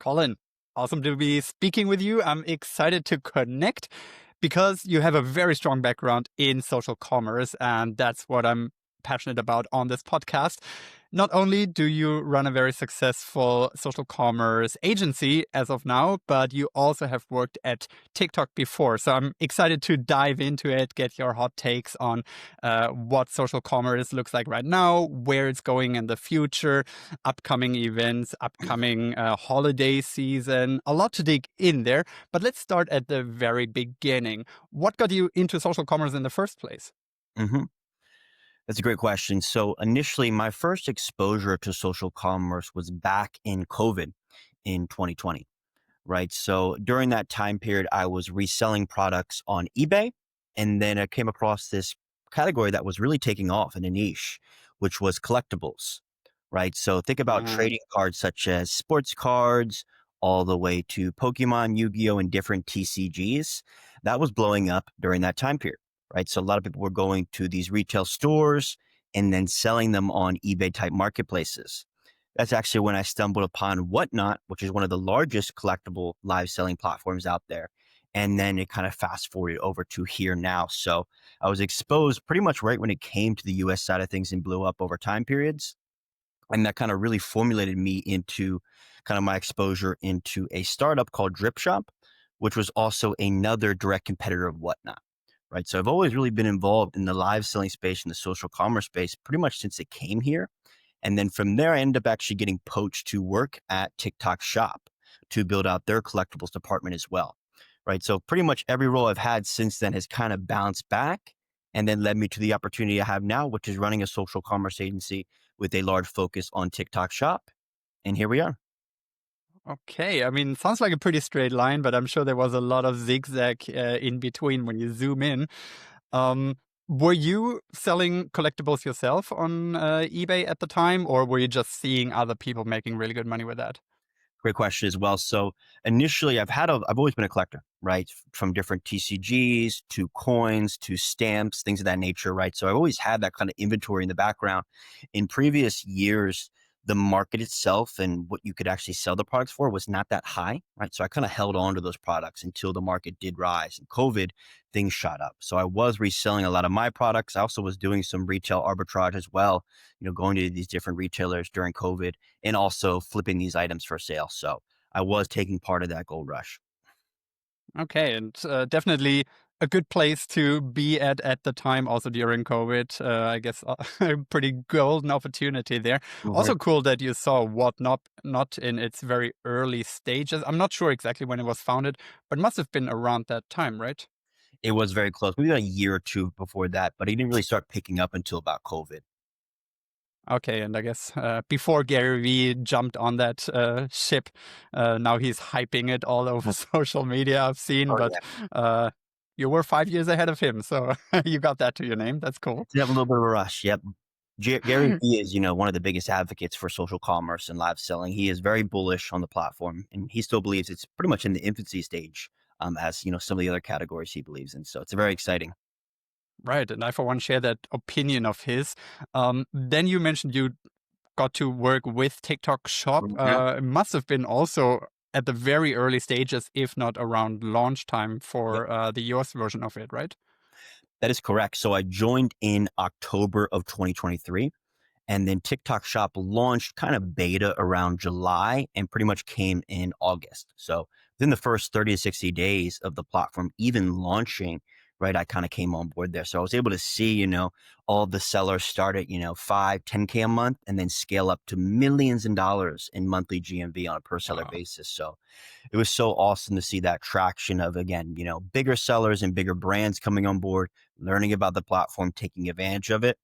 Colin, awesome to be speaking with you. I'm excited to connect because you have a very strong background in social commerce, and that's what I'm passionate about on this podcast. Not only do you run a very successful social commerce agency as of now, but you also have worked at TikTok before. So I'm excited to dive into it, get your hot takes on what social commerce looks like right now, where it's going in the future, upcoming events, upcoming holiday season. A lot to dig in there. But let's start at the very beginning. What got you into social commerce in the first place? hmm That's a great question. So initially, my first exposure to social commerce was back in COVID in 2020, right? So during that time period, I was reselling products on eBay, and then I came across this category that was really taking off in a niche, which was collectibles, right? So think about Uh, trading cards such as sports cards, all the way to Pokemon, Yu-Gi-Oh, and different TCGs. That was blowing up during that time period, right? So a lot of people were going to these retail stores and then selling them on eBay type marketplaces. That's actually when I stumbled upon Whatnot, which is one of the largest collectible live selling platforms out there. And then it kind of fast forwarded over to here now. So I was exposed pretty much right when it came to the US side of things and blew up over time periods. And that kind of really formulated me into kind of my exposure into a startup called Drip Shop, which was also another direct competitor of Whatnot. Right. So I've always really been involved in the live selling space and the social commerce space pretty much since it came here. And then from there, I ended up actually getting poached to work at TikTok Shop to build out their collectibles department as well. Right. So pretty much every role I've had since then has kind of bounced back and then led me to the opportunity I have now, which is running a social commerce agency with a large focus on TikTok Shop. And here we are. okay, I mean, sounds like a pretty straight line, but I'm sure there was a lot of zigzag in between when you zoom in. Um, were you selling collectibles yourself on eBay at the time, or were you just seeing other people making really good money with that? Great question as well. So initially, I've always been a collector, right? From different TCGs to coins to stamps, things of that nature, right? So I've always had that kind of inventory in the background. In previous years, the market itself and what you could actually sell the products for was not that high, right? So I kind of held on to those products until the market did rise. And COVID, things shot up. So I was reselling a lot of my products. I also was doing some retail arbitrage as well, going to these different retailers during COVID and also flipping these items for sale. So I was taking part of that gold rush. Okay, and definitely a good place to be at the time, also during COVID. I guess a pretty golden opportunity there. Right. Also cool that you saw Whatnot not in its very early stages. I'm not sure exactly when it was founded, but must have been around that time, right? It was very close, maybe a year or two before that, but it didn't really start picking up until about COVID. Okay, and I guess before Gary Vee jumped on that ship, now he's hyping it all over social media. I've seen, Oh but yeah, uh, you were 5 years ahead of him, so you got that to your name. That's cool. did have a little bit of a rush. Yep. Gary Vee is, one of the biggest advocates for social commerce and live selling. He is very bullish on the platform, and he still believes it's pretty much in the infancy stage, as some of the other categories he believes in. So it's very exciting. Right, and I for one share that opinion of his. Then you mentioned you got to work with TikTok Shop. Yeah. It must have been also at the very early stages, if not around launch time for the US version of it, right? That is correct. So I joined in October of 2023, and then TikTok Shop launched kind of beta around July and pretty much came in August. So within the first 30 to 60 days of the platform even launching, right, I kind of came on board there. So I was able to see, all the sellers start at, 5, 10K a month and then scale up to millions in dollars in monthly GMV on a per seller Wow. basis. So it was so awesome to see that traction of, again, bigger sellers and bigger brands coming on board, learning about the platform, taking advantage of it.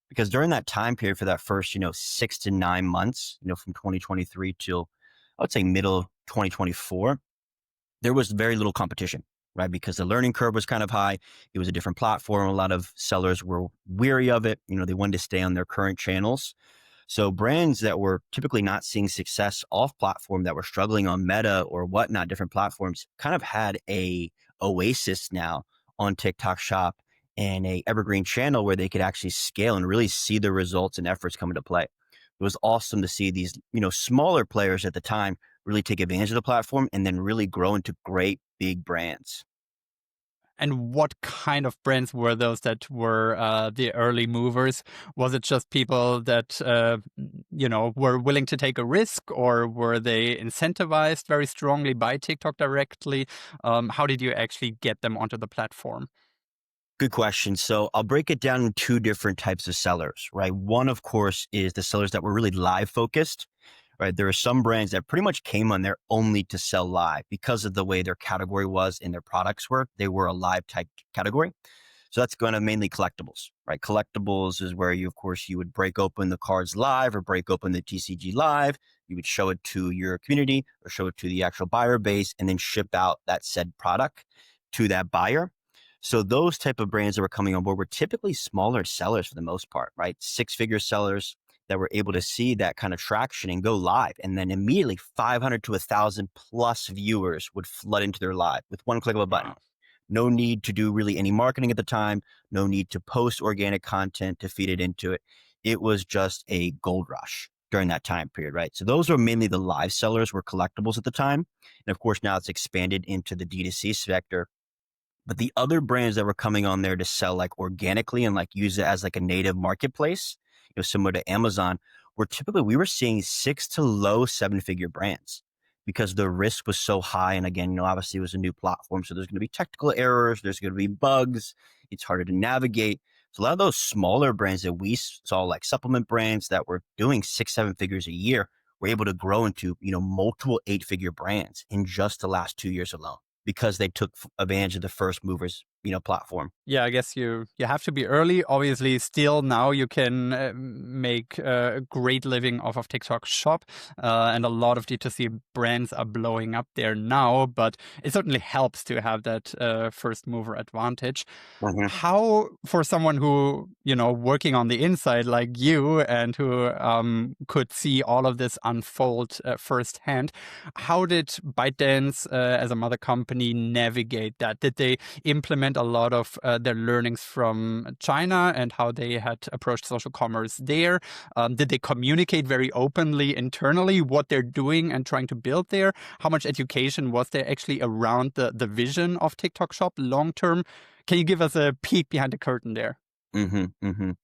Because during that time period for that first, 6 to 9 months, from 2023 till I would say middle 2024, there was very little competition, right? Because the learning curve was kind of high. It was a different platform. A lot of sellers were weary of it. They wanted to stay on their current channels. So brands that were typically not seeing success off platform that were struggling on Meta or whatnot, different platforms kind of had a oasis now on TikTok Shop and a evergreen channel where they could actually scale and really see the results and efforts come into play. it was awesome to see these, smaller players at the time really take advantage of the platform and then really grow into great big brands. And what kind of brands were those that were the early movers? Was it just people that were willing to take a risk, or were they incentivized very strongly by TikTok directly? How did you actually get them onto the platform? Good question. So I'll break it down in two different types of sellers, right? One, of course, is the sellers that were really live focused, right? There are some brands that pretty much came on there only to sell live because of the way their category was and their products were. They were a live type category. So that's going to mainly collectibles, right? Collectibles is where of course, you would break open the cards live or break open the TCG live. You would show it to your community or show it to the actual buyer base and then ship out that said product to that buyer. So those type of brands that were coming on board were typically smaller sellers for the most part, right? Six-figure sellers that were able to see that kind of traction and go live. And then immediately 500 to 1,000 plus viewers would flood into their live with one click of a button. Wow. No need to do really any marketing at the time. No need to post organic content to feed it into it. It was just a gold rush during that time period, right? So those were mainly the live sellers, were collectibles at the time. And of course, now it's expanded into the D2C sector. But the other brands that were coming on there to sell like organically and like use it as like a native marketplace, similar to Amazon, we were seeing 6 to low 7-figure brands because the risk was so high. And again, obviously it was a new platform. So there's going to be technical errors. There's going to be bugs. It's harder to navigate. So a lot of those smaller brands that we saw, like supplement brands that were doing 6, 7 figures a year, were able to grow into, multiple 8-figure brands in just the last 2 years alone because they took advantage of the first movers, platform. Yeah, I guess you have to be early. Obviously, still now you can make a great living off of TikTok Shop, and a lot of D2C brands are blowing up there now. But it certainly helps to have that first mover advantage. Mhm. How, for someone who working on the inside like you and who could see all of this unfold firsthand, how did ByteDance as a mother company navigate that? Did they implement a lot of their learnings from China and how they had approached social commerce there? Did they communicate very openly internally what they're doing and trying to build there? How much education was there actually around the vision of TikTok Shop long term? Can you give us a peek behind the curtain there? Mhm, mhm.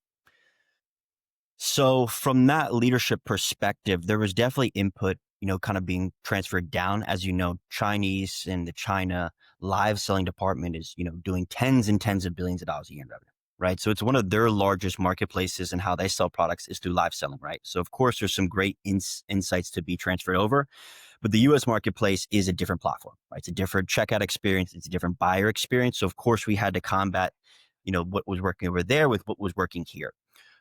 So from that leadership perspective, there was definitely input, kind of being transferred down. As you know, Chinese and the China live selling department is, doing tens and tens of billions of dollars a year in revenue, right? So it's one of their largest marketplaces, and how they sell products is through live selling, right? So of course, there's some great insights to be transferred over, but the US marketplace is a different platform, right? It's a different checkout experience. It's a different buyer experience. So of course, we had to combat, what was working over there with what was working here.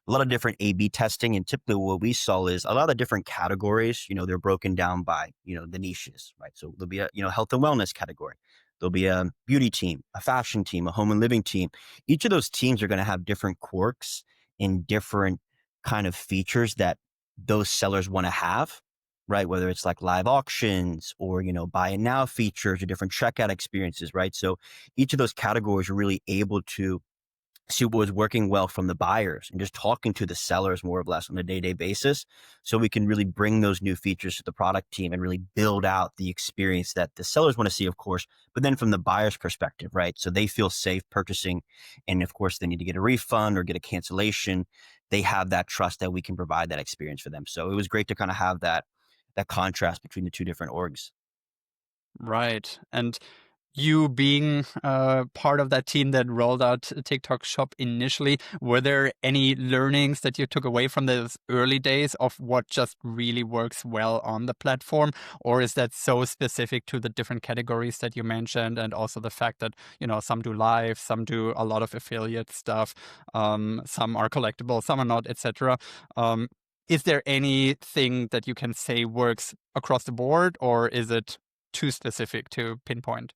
A lot of different A/B testing, and typically what we saw is a lot of different categories. They're broken down by the niches, right? So there'll be a health and wellness category. There'll be a beauty team, a fashion team, a home and living team. Each of those teams are going to have different quirks and different kind of features that those sellers want to have, right? Whether it's like live auctions or buy it now features or different checkout experiences, right? So each of those categories are really able to see what was working well from the buyers and just talking to the sellers more or less on a day-to-day basis, so we can really bring those new features to the product team and really build out the experience that the sellers want to see, of course, but then from the buyer's perspective, right? So they feel safe purchasing. And of course, they need to get a refund or get a cancellation. They have that trust that we can provide that experience for them. So it was great to kind of have that contrast between the two different orgs. Right. And you being part of that team that rolled out TikTok Shop initially, were there any learnings that you took away from those early days of what just really works well on the platform? Or is that so specific to the different categories that you mentioned? And also the fact that, some do live, some do a lot of affiliate stuff, some are collectible, some are not, etc. Um, is there anything that you can say works across the board, or is it too specific to pinpoint?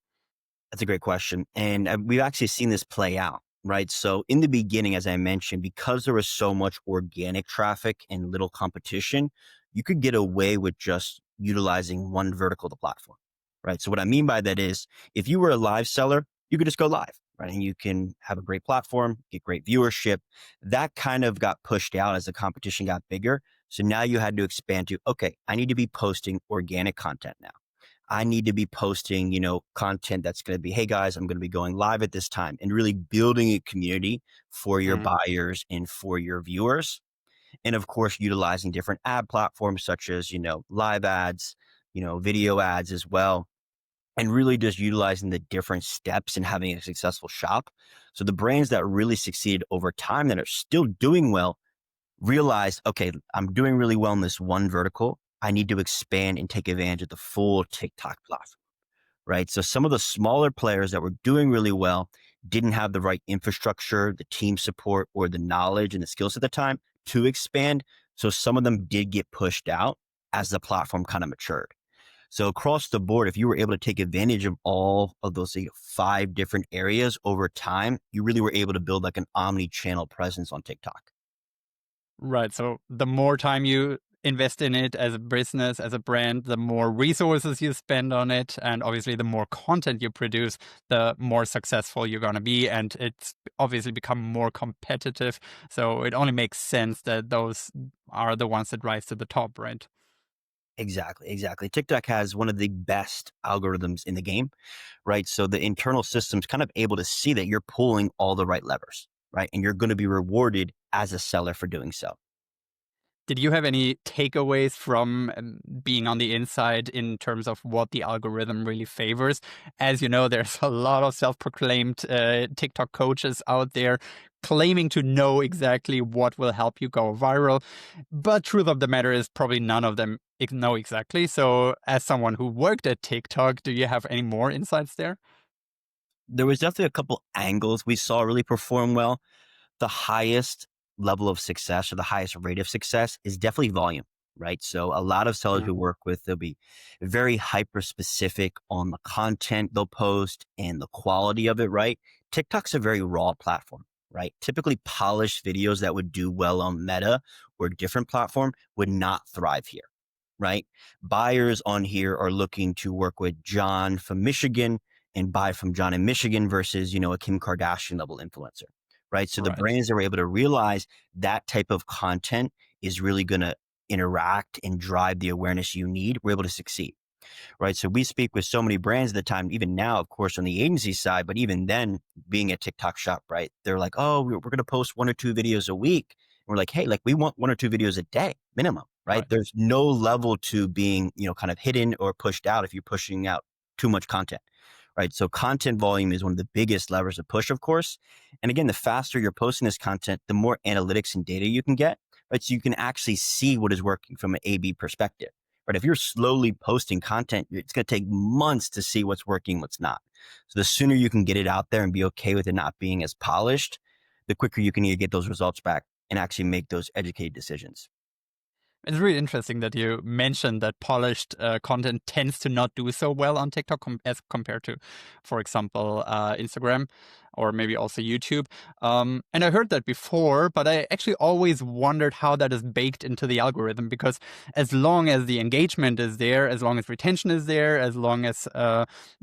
That's a great question. And we've actually seen this play out, right? So in the beginning, as I mentioned, because there was so much organic traffic and little competition, you could get away with just utilizing one vertical of the platform, right? So what I mean by that is if you were a live seller, you could just go live, right? And you can have a great platform, get great viewership. That kind of got pushed out as the competition got bigger. So now you had to expand to, okay, I need to be posting organic content now. I need to be posting, content that's going to be, hey guys, I'm going to be going live at this time, and really building a community for your Mm. buyers and for your viewers. And of course, utilizing different ad platforms such as, live ads, video ads as well, and really just utilizing the different steps in having a successful shop. So the brands that really succeeded over time that are still doing well realize, okay, I'm doing really well in this one vertical. I need to expand and take advantage of the full TikTok platform, right? So some of the smaller players that were doing really well didn't have the right infrastructure, the team support, or the knowledge and the skills at the time to expand. So some of them did get pushed out as the platform kind of matured. So across the board, if you were able to take advantage of all of those 5 different areas over time, you really were able to build like an omni-channel presence on TikTok. Right. So the more time you invest in it as a business, as a brand, the more resources you spend on it. And obviously, the more content you produce, the more successful you're going to be. And it's obviously become more competitive. So it only makes sense that those are the ones that rise to the top, right? Exactly, exactly. TikTok has one of the best algorithms in the game, right? So the internal system's kind of able to see that you're pulling all the right levers, right? And you're going to be rewarded as a seller for doing so. Did you have any takeaways from being on the inside in terms of what the algorithm really favors? As you know, there's a lot of self-proclaimed TikTok coaches out there claiming to know exactly what will help you go viral. But truth of the matter is probably none of them know exactly. So as someone who worked at TikTok, do you have any more insights there? There was definitely a couple angles we saw really perform well. The highest level of success or the highest rate of success is definitely volume, right? So a lot of sellers Mm. we work with, they'll be very hyper specific on the content they'll post and the quality of it, right? TikTok's a very raw platform, right? Typically polished videos that would do well on Meta or a different platform would not thrive here, right? Buyers on here are looking to work with John from Michigan and buy from John in Michigan versus, a Kim Kardashian level influencer, right? So the Right. brands are able to realize that type of content is really going to interact and drive the awareness you need. We're able to succeed, right? So we speak with so many brands at the time, even now, of course, on the agency side, but even then being a TikTok shop, right? They're like, oh, we're going to post 1 or 2 videos a week. And we're like, hey, like we want 1 or 2 videos a day minimum, right? Right. There's no level to being, kind of hidden or pushed out if you're pushing out too much content, right? So content volume is one of the biggest levers to push, of course. And again, the faster you're posting this content, the more analytics and data you can get, right? So you can actually see what is working from an A/B perspective. But if you're slowly posting content, it's going to take months to see what's working, what's not. So the sooner you can get it out there and be okay with it not being as polished, the quicker you can either get those results back and actually make those educated decisions. It's really interesting that you mentioned that polished content tends to not do so well on TikTok as compared to, for example, Instagram or maybe also YouTube. And I heard that before, but I actually always wondered how that is baked into the algorithm because as long as the engagement is there, as long as retention is there, as long as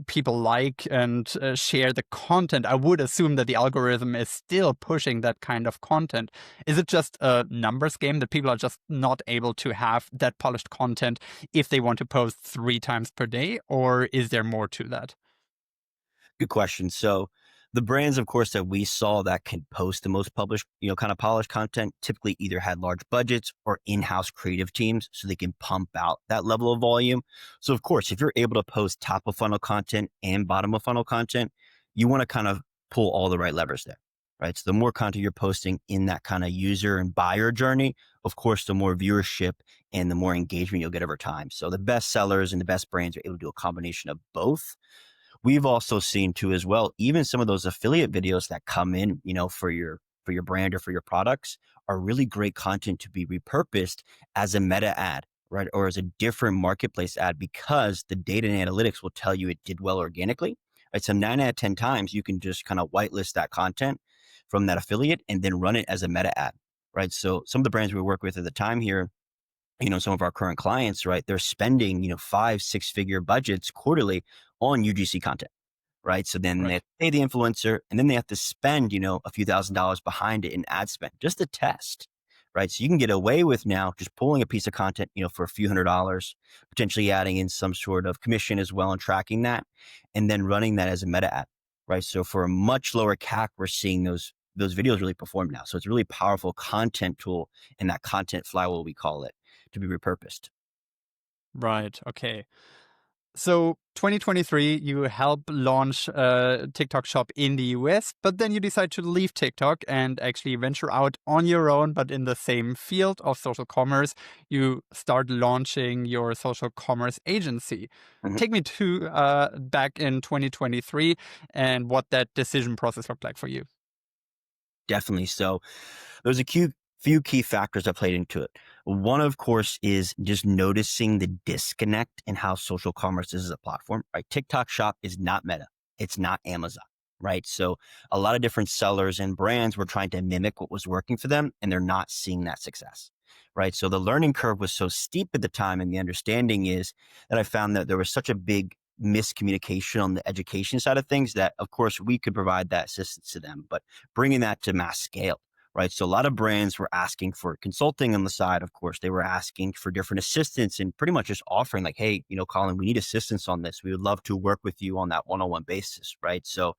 people like and share the content, I would assume that the algorithm is still pushing that kind of content. Is it just a numbers game that people are just not able to have that polished content if they want to post 3 times per day, or is there more to that? Good question. So the brands, of course, that we saw that can post the most published, kind of polished content typically either had large budgets or in-house creative teams so they can pump out that level of volume. So of course, if you're able to post top of funnel content and bottom of funnel content, you want to kind of pull all the right levers there, right? So the more content you're posting in that kind of user and buyer journey, of course, the more viewership and the more engagement you'll get over time. So the best sellers and the best brands are able to do a combination of both. We've also seen too as well, even some of those affiliate videos that come in, for your brand or for your products are really great content to be repurposed as a meta ad, right? Or as a different marketplace ad because the data and analytics will tell you it did well organically. Right. So 9 out of 10 times you can just kind of whitelist that content from that affiliate and then run it as a meta ad. Right. So some of the brands we work with at the time here, some of our current clients, right, they're spending, 5, 6 figure budgets quarterly on UGC content, right? So then they Right. have to pay the influencer and then they have to spend, a few $1,000s behind it in ad spend just to test, right? So you can get away with now just pulling a piece of content, for a few $100s, potentially adding in some sort of commission as well and tracking that, and then running that as a meta ad, right? So for a much lower CAC, we're seeing those videos really perform now. So it's a really powerful content tool, and that content flywheel, we call it, to be repurposed. Right. Okay. So 2023, you help launch TikTok Shop in the US, but then you decide to leave TikTok and actually venture out on your own, but in the same field of social commerce. You start launching your social commerce agency. Mhm. Take me to back in 2023 and what that decision process looked like for you. Definitely. So there's a few key factors that played into it. One, of course, is just noticing the disconnect in how social commerce is as a platform, right? TikTok Shop is not Meta. It's not Amazon, right? So a lot of different sellers and brands were trying to mimic what was working for them, and they're not seeing that success, right? So the learning curve was so steep at the time. And the understanding is that I found that there was such a big miscommunication on the education side of things that, of course, we could provide that assistance to them, but bringing that to mass scale, right? So a lot of brands were asking for consulting on the side. Of course, they were asking for different assistance and pretty much just offering like, hey, Collin, we need assistance on this. We would love to work with you on that one-on-one basis, right? So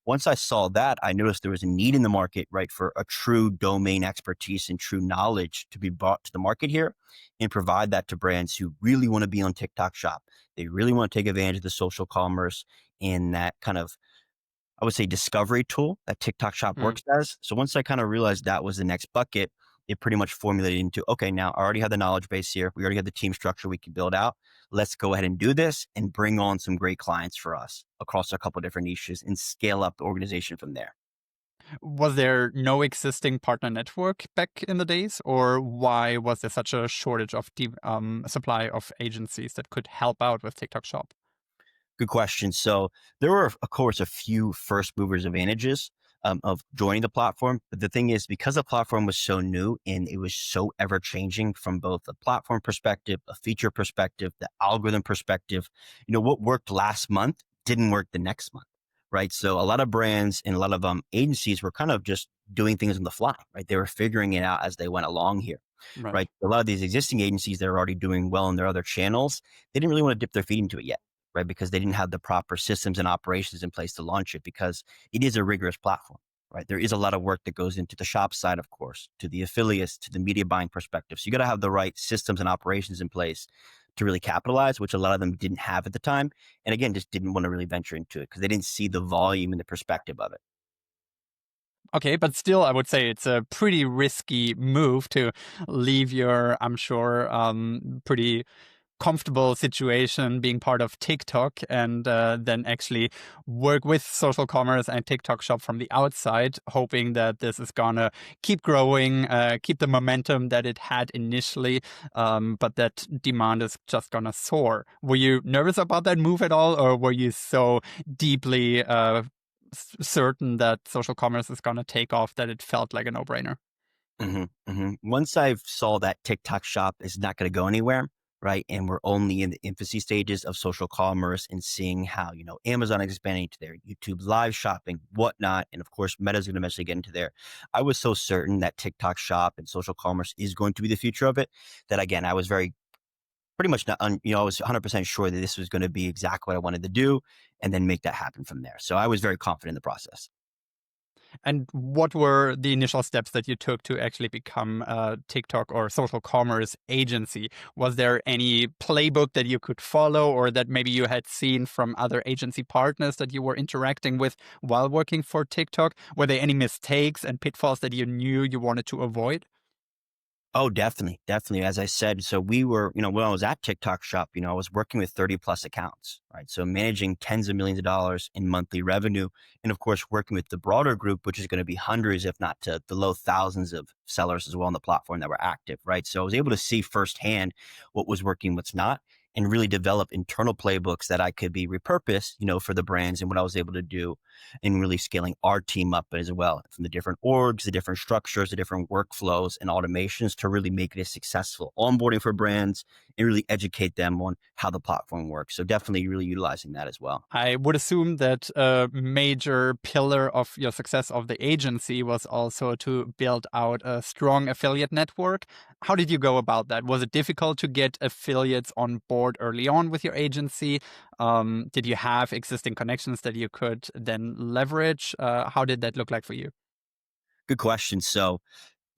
once I saw that, I noticed there was a need in the market, right, for a true domain expertise and true knowledge to be brought to the market here and provide that to brands who really want to be on TikTok Shop. They really want to take advantage of the social commerce and that kind of, I would say, discovery tool that TikTok Shop Mm. works as. So once I kind of realized that was the next bucket, it pretty much formulated into, okay, now I already have the knowledge base here. We already have the team structure we can build out. Let's go ahead and do this and bring on some great clients for us across a couple different niches and scale up the organization from there. Was there no existing partner network back in the days, or why was there such a shortage of supply of agencies that could help out with TikTok Shop? Good question. So there were, of course, a few first movers advantages of joining the platform. But the thing is, because the platform was so new and it was so ever changing from both a platform perspective, a feature perspective, the algorithm perspective, what worked last month didn't work the next month, right? So a lot of brands and a lot of agencies were kind of just doing things on the fly, right? They were figuring it out as they went along here, Right. right? A lot of these existing agencies that are already doing well in their other channels, they didn't really want to dip their feet into it yet, right? Because they didn't have the proper systems and operations in place to launch it because it is a rigorous platform, right? There is a lot of work that goes into the shop side, of course, to the affiliates, to the media buying perspective. So you got to have the right systems and operations in place to really capitalize, which a lot of them didn't have at the time. And again, just didn't want to really venture into it because they didn't see the volume and the perspective of it. Okay, but still, I would say it's a pretty risky move to leave your, I'm sure, pretty comfortable situation being part of TikTok and then actually work with social commerce and TikTok Shop from the outside, hoping that this is gonna keep growing, keep the momentum that it had initially, but that demand is just gonna soar. Were you nervous about that move at all, or were you so deeply certain that social commerce is gonna take off that it felt like a no-brainer? Once I saw that TikTok Shop is not going to go anywhere, right? And we're only in the infancy stages of social commerce and seeing how, Amazon is expanding to their YouTube live shopping, whatnot. And of course, Meta's going to eventually get into there. I was so certain that TikTok Shop and social commerce is going to be the future of it that, again, I was very pretty much not, I was 100% sure that this was going to be exactly what I wanted to do and then make that happen from there. So I was very confident in the process. And what were the initial steps that you took to actually become a TikTok or social commerce agency? Was there any playbook that you could follow or that maybe you had seen from other agency partners that you were interacting with while working for TikTok? Were there any mistakes and pitfalls that you knew you wanted to avoid? Oh, definitely. Definitely. As I said, so we were, when I was at TikTok Shop, I was working with 30 plus accounts, right? So managing tens of millions of dollars in monthly revenue. And of course, working with the broader group, which is going to be hundreds, if not to the low thousands of sellers as well on the platform that were active, right? So I was able to see firsthand what was working, what's not. and really develop internal playbooks that I could be repurposed, for the brands and what I was able to do in really scaling our team up as well, from the different orgs, the different structures, the different workflows and automations to really make it a successful onboarding for brands and really educate them on how the platform works. So definitely really utilizing that as well. I would assume that a major pillar of your success of the agency was also to build out a strong affiliate network. How did you go about that? Was it difficult to get affiliates on board early on with your agency? Did you have existing connections that you could then leverage? How did that look like for you? Good question. So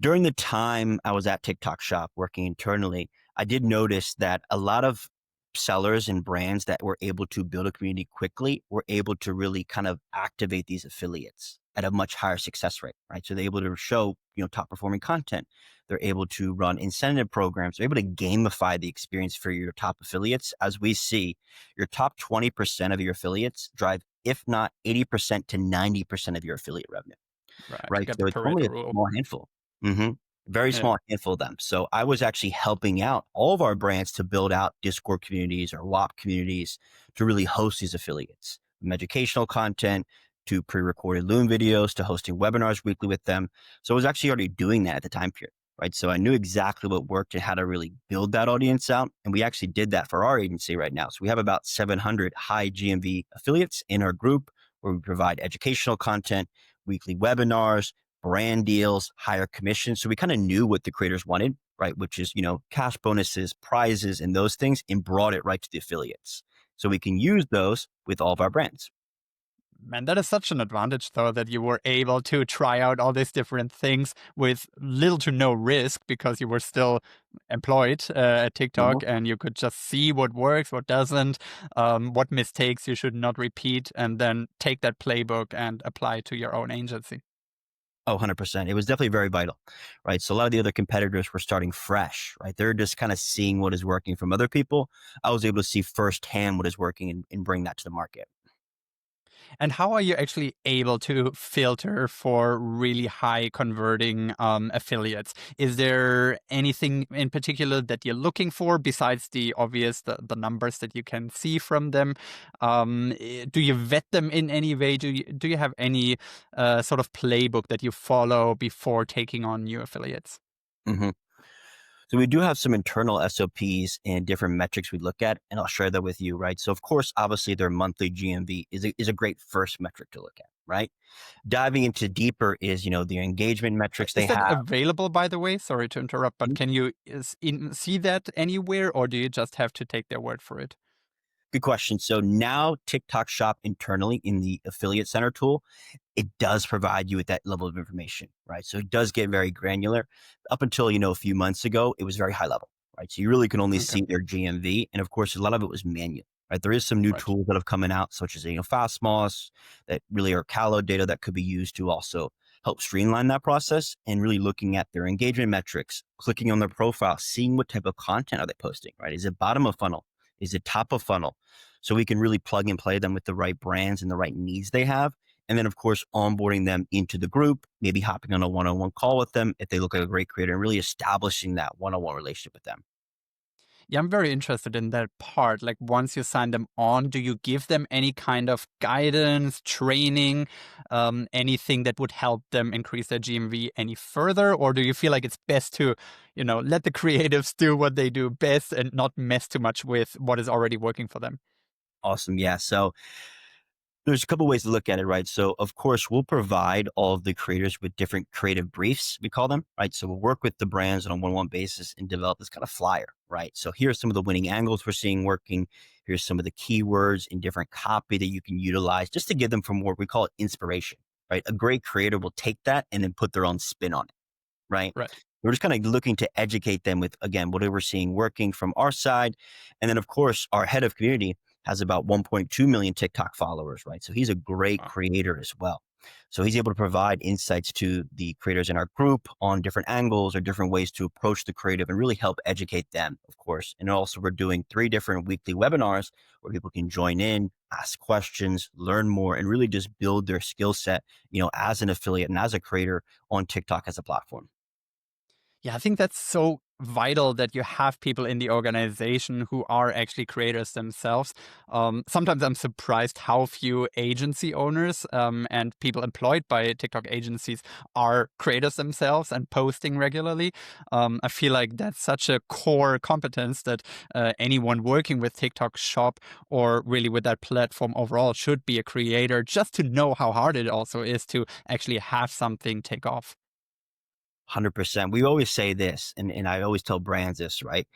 during the time I was at TikTok Shop working internally, I did notice that a lot of sellers and brands that were able to build a community quickly were able to really kind of activate these affiliates at a much higher success rate, right? So they're able to show, top performing content. They're able to run incentive programs. They're able to gamify the experience for your top affiliates. As we see, your top 20% of your affiliates drive, if not 80% to 90% of your affiliate revenue, Right, to right? get the So it's only Pareto a rule. small handful. hmm Very Yeah. small handful of them. So I was actually helping out all of our brands to build out Discord communities or WAP communities to really host these affiliates, from educational content to pre-recorded Loom videos to hosting webinars weekly with them. So I was actually already doing that at the time period, right? So I knew exactly what worked and how to really build that audience out. And we actually did that for our agency right now. So we have about 700 high GMV affiliates in our group where we provide educational content, weekly webinars, brand deals, higher commissions. So we kind of knew what the creators wanted, right? Which is, cash bonuses, prizes, and those things, and brought it right to the affiliates. So we can use those with all of our brands. Man, that is such an advantage, though, that you were able to try out all these different things with little to no risk because you were still employed at TikTok and you could just see what works, what doesn't, what mistakes you should not repeat, and then take that playbook and apply it to your own agency. Oh, 100%. It was definitely very vital, right? So a lot of the other competitors were starting fresh, right? They're just kind of seeing what is working from other people. I was able to see firsthand what is working and bring that to the market. And how are you actually able to filter for really high converting affiliates? Is there anything in particular that you're looking for besides the obvious, the numbers that you can see from them? Do you vet them in any way? Do you have any sort of playbook that you follow before taking on new affiliates? hmm So we do have some internal SOPs and different metrics we look at, and I'll share that with you, right? So of course, obviously their monthly GMV is a great first metric to look at, right? Diving into deeper is, the engagement metrics Is they that have. available, by the way? Sorry to interrupt, but can you see that anywhere, or do you just have to take their word for it? Good question. So now TikTok Shop internally in the affiliate center tool, it does provide you with that level of information, right? So it does get very granular. Up until, a few months ago, it was very high level, right? So you really can only Okay, see their GMV. And of course, a lot of it was manual, right? There is some new right. tools that have coming out, such as, Fastmoss that really are Callow data that could be used to also help streamline that process and really looking at their engagement metrics, clicking on their profile, seeing what type of content are they posting, right? Is it bottom of funnel? Is it top of funnel? So we can really plug and play them with the right brands and the right needs they have. And then, of course, onboarding them into the group, maybe hopping on a one-on-one call with them if they look like a great creator and really establishing that one-on-one relationship with them. Yeah, I'm very interested in that part. Like, once you sign them on, do you give them any kind of guidance, training, anything that would help them increase their GMV any further? Or do you feel like it's best to, let the creatives do what they do best and not mess too much with what is already working for them? Awesome. Yeah. So there's a couple ways to look at it, right? So, of course, we'll provide all of the creators with different creative briefs, we call them, right? So, we'll work with the brands on a one-on-one basis and develop this kind of flyer, right? So, here's some of the winning angles we're seeing working. Here's some of the keywords and different copy that you can utilize just to give them from what we call it inspiration, right? A great creator will take that and then put their own spin on it, right? Right. We're just kind of looking to educate them with, again, what we're seeing working from our side. And then, of course, our head of community has about 1.2 million TikTok followers, right? So he's a great Wow. creator as well. So he's able to provide insights to the creators in our group on different angles or different ways to approach the creative and really help educate them, of course. And also, we're doing 3 different weekly webinars where people can join in, ask questions, learn more, and really just build their skill set, as an affiliate and as a creator on TikTok as a platform. Yeah, I think that's so vital that you have people in the organization who are actually creators themselves. Sometimes I'm surprised how few agency owners and people employed by TikTok agencies are creators themselves and posting regularly. I feel like that's such a core competence that anyone working with TikTok Shop or really with that platform overall should be a creator, just to know how hard it also is to actually have something take off. 100%. We always say this, and I always tell brands this, right?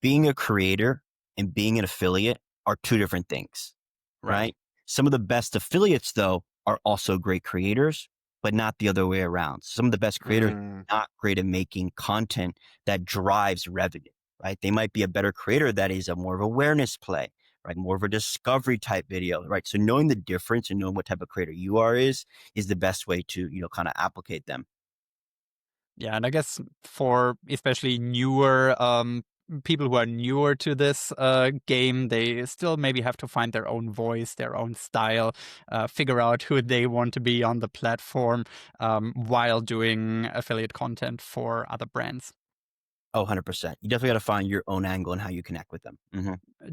Being a creator and being an affiliate are two different things, Right. right? Some of the best affiliates, though, are also great creators, but not the other way around. Some of the best creators Mm. are not great at making content that drives revenue, right? They might be a better creator that is a more of awareness play, right? More of a discovery type video, right? So knowing the difference and knowing what type of creator you are is the best way to, kind of applicate them. Yeah, and I guess for especially newer people who are newer to this game, they still maybe have to find their own voice, their own style, figure out who they want to be on the platform while doing affiliate content for other brands. Oh, 100%. You definitely got to find your own angle and how you connect with them.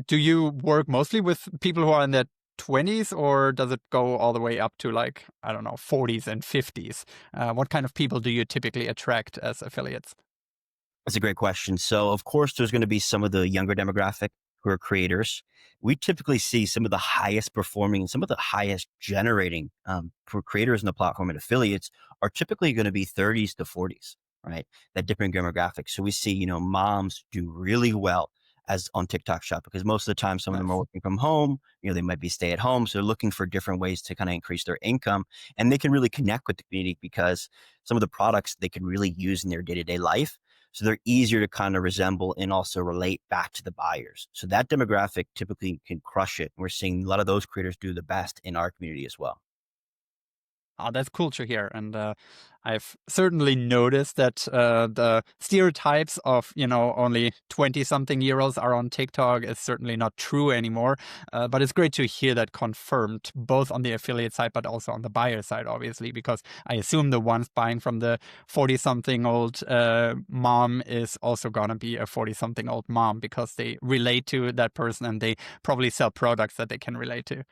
Do you work mostly with people who are in their 20s, or does it go all the way up to, like, I don't know, 40s and 50s? What kind of people do you typically attract as affiliates? That's a great question. So, of course, there's going to be some of the younger demographic who are creators. We typically see some of the highest performing and some of the highest generating for creators in the platform and affiliates are typically going to be 30s to 40s, right? That different demographic. So we see, moms do really well as on TikTok Shop because most of the time some of them are Nice. working from home. They might be stay at home, so they're looking for different ways to kind of increase their income, and they can really connect with the community because some of the products they can really use in their day to day life, so they're easier to kind of resemble and also relate back to the buyers. So that demographic typically can crush it. We're seeing a lot of those creators do the best in our community as well. Oh, that's cool to hear. And I've certainly noticed that the stereotypes of, only 20-something-year-olds are on TikTok is certainly not true anymore. But it's great to hear that confirmed, both on the affiliate side, but also on the buyer side, obviously, because I assume the ones buying from the 40-something-old mom is also going to be a 40-something-old mom because they relate to that person and they probably sell products that they can relate to.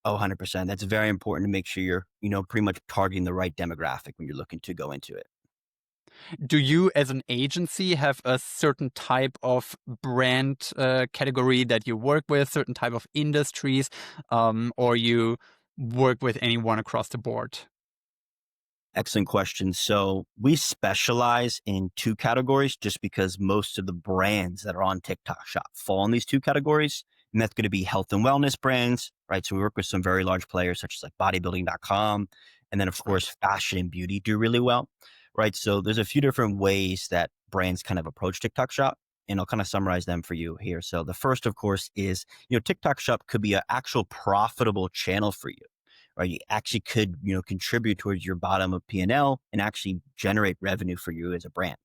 Oh, 100%. That's very important to make sure you're, pretty much targeting the right demographic when you're looking to go into it. Do you, as an agency, have a certain type of brand category that you work with, certain type of industries, or you work with anyone across the board? Excellent question. So we specialize in two categories just because most of the brands that are on TikTok Shop fall in these two categories. And that's going to be health and wellness brands, right? So we work with some very large players such as like bodybuilding.com. And then, of Right. course, fashion and beauty do really well, right? So there's a few different ways that brands kind of approach TikTok Shop. And I'll kind of summarize them for you here. So the first, of course, is, TikTok Shop could be an actual profitable channel for you, or you actually could, contribute towards your bottom of P&L and actually generate revenue for you as a brand.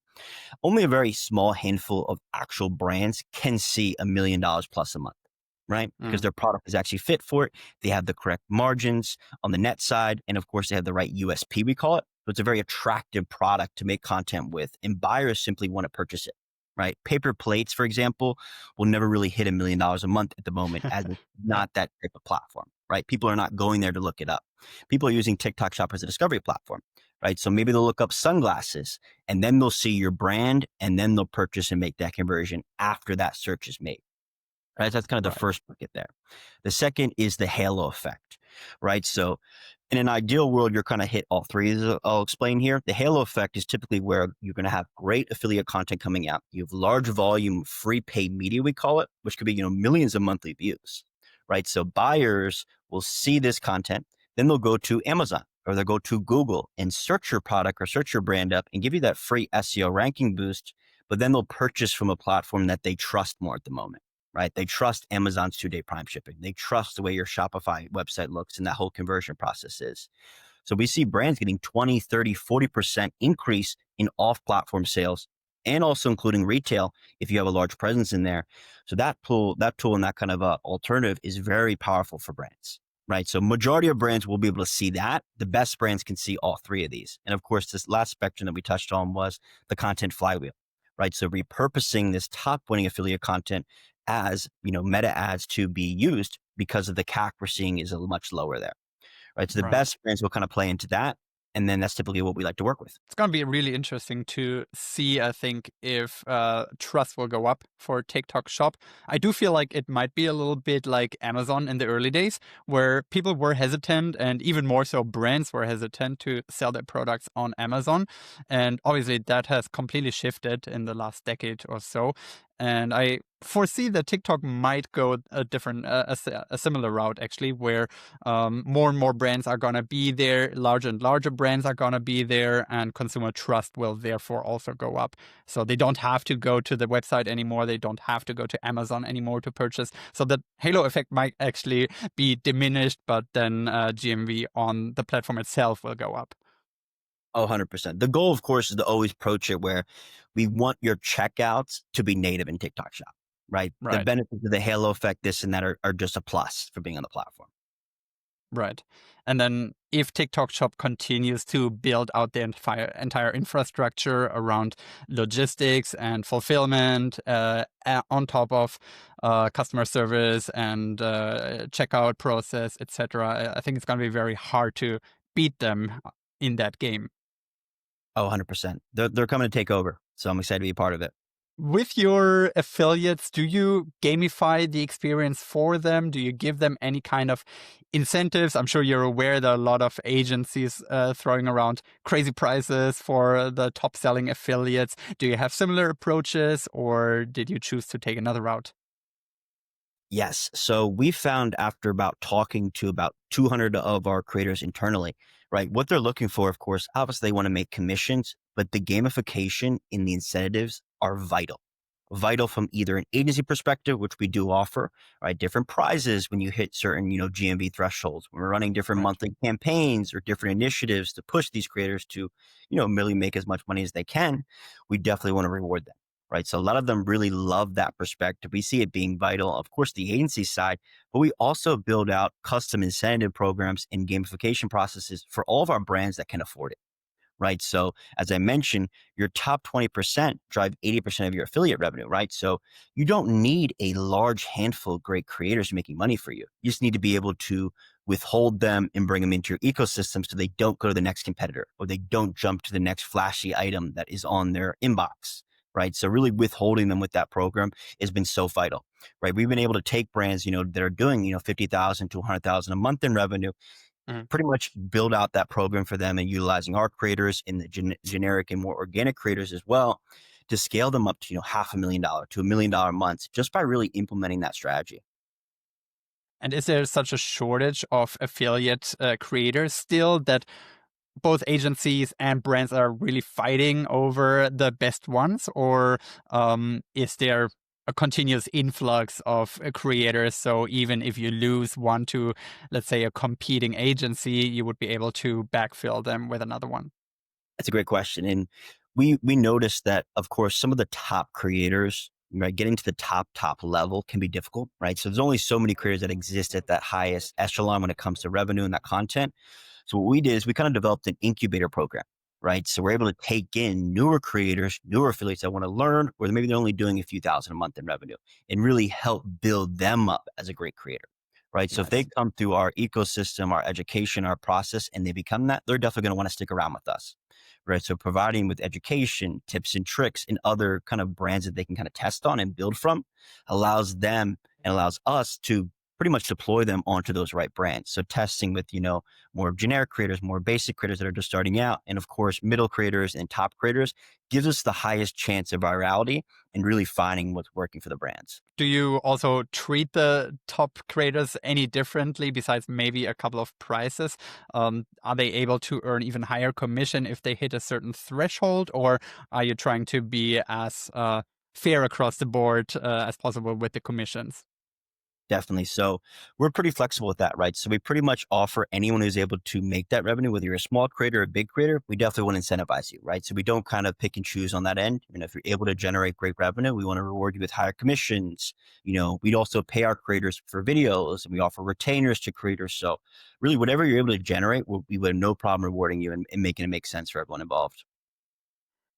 Only a very small handful of actual brands can see $1 million plus a month, right? Because Mm. their product is actually fit for it. They have the correct margins on the net side. And of course, they have the right USP, we call it. So it's a very attractive product to make content with, and buyers simply want to purchase it, right? Paper plates, for example, will never really hit $1 million a month at the moment, as it's Yeah. not that type of platform, right? People are not going there to look it up. People are using TikTok Shop as a discovery platform, right? So maybe they'll look up sunglasses and then they'll see your brand and then they'll purchase and make that conversion after that search is made. Right. That's kind of the Right. first bucket there. The second is the halo effect, right? So in an ideal world, you're kind of hit all three. I'll explain here. The halo effect is typically where you're going to have great affiliate content coming out. You have large volume free paid media, we call it, which could be, millions of monthly views, right? So buyers will see this content, then they'll go to Amazon or they'll go to Google and search your product or search your brand up and give you that free SEO ranking boost. But then they'll purchase from a platform that they trust more at the moment, right? They trust Amazon's 2-day prime shipping. They trust the way your Shopify website looks and that whole conversion process is. So we see brands getting 20, 30, 40% increase in off-platform sales, and also including retail if you have a large presence in there. So that tool and that kind of alternative is very powerful for brands, right? So majority of brands will be able to see that. The best brands can see all three of these. And of course, this last spectrum that we touched on was the content flywheel, right? So repurposing this top winning affiliate content as, meta ads to be used because of the CAC we're seeing is a much lower there, right? So the Right. best brands will kind of play into that. And then that's typically what we like to work with. It's going to be really interesting to see, I think, if trust will go up for TikTok Shop. I do feel like it might be a little bit like Amazon in the early days, where people were hesitant, and even more so, brands were hesitant to sell their products on Amazon. And obviously, that has completely shifted in the last decade or so. And I foresee that TikTok might go a different, a similar route actually, where more and more brands are gonna be there, larger and larger brands are gonna be there, and consumer trust will therefore also go up. So they don't have to go to the website anymore. They don't have to go to Amazon anymore to purchase. So the halo effect might actually be diminished, but then GMV on the platform itself will go up. Oh, 100%. The goal, of course, is to always approach it where we want your checkouts to be native in TikTok Shop, right? The Right. benefits of the halo effect, this and that are just a plus for being on the platform. Right. And then if TikTok Shop continues to build out the entire infrastructure around logistics and fulfillment, on top of customer service and checkout process, etc., I think it's going to be very hard to beat them in that game. Oh, 100%. They're coming to take over. So I'm excited to be a part of it. With your affiliates, do you gamify the experience for them? Do you give them any kind of incentives? I'm sure you're aware that a lot of agencies throwing around crazy prices for the top selling affiliates. Do you have similar approaches, or did you choose to take another route? Yes. So we found after about talking to about 200 of our creators internally, right? What they're looking for, of course, obviously they want to make commissions, but the gamification in the incentives are vital. Vital from either an agency perspective, which we do offer, right? Different prizes when you hit certain, GMV thresholds. When we're running different Right. monthly campaigns or different initiatives to push these creators to, really make as much money as they can, we definitely want to reward them, right? So a lot of them really love that perspective. We see it being vital, of course, the agency side, but we also build out custom incentive programs and gamification processes for all of our brands that can afford it, right? So as I mentioned, your top 20% drive 80% of your affiliate revenue, right? So you don't need a large handful of great creators making money for you. You just need to be able to withhold them and bring them into your ecosystem so they don't go to the next competitor or they don't jump to the next flashy item that is on their inbox, right? So really withholding them with that program has been so vital, right? We've been able to take brands, that are doing, 50,000 to 100,000 a month in revenue, Mhm. pretty much build out that program for them and utilizing our creators and the generic and more organic creators as well to scale them up to, $500,000 to $1 million months just by really implementing that strategy. And is there such a shortage of affiliate creators still that both agencies and brands are really fighting over the best ones, or is there a continuous influx of creators? So even if you lose one to, let's say, a competing agency, you would be able to backfill them with another one. That's a great question. And we noticed that, of course, some of the top creators, right, getting to the top level can be difficult, right? So there's only so many creators that exist at that highest echelon when it comes to revenue and that content. So what we did is we kind of developed an incubator program, right? So we're able to take in newer creators, newer affiliates that want to learn, or maybe they're only doing a few thousand a month in revenue, and really help build them up as a great creator, right? So if they Nice. come through our ecosystem, our education, our process, and they become that, they're definitely going to want to stick around with us, right? So providing with education, tips and tricks, and other kind of brands that they can kind of test on and build from allows them and allows us to pretty much deploy them onto those right brands. So testing with, more generic creators, more basic creators that are just starting out, and of course, middle creators and top creators gives us the highest chance of virality and really finding what's working for the brands. Do you also treat the top creators any differently besides maybe a couple of prices? Are they able to earn even higher commission if they hit a certain threshold, or are you trying to be as fair across the board as possible with the commissions? Definitely. So we're pretty flexible with that, right? So we pretty much offer anyone who's able to make that revenue, whether you're a small creator or a big creator, we definitely want to incentivize you, right? So we don't kind of pick and choose on that end. If you're able to generate great revenue, we want to reward you with higher commissions. We'd also pay our creators for videos and we offer retainers to creators. So really whatever you're able to generate, we would have no problem rewarding you and making it make sense for everyone involved.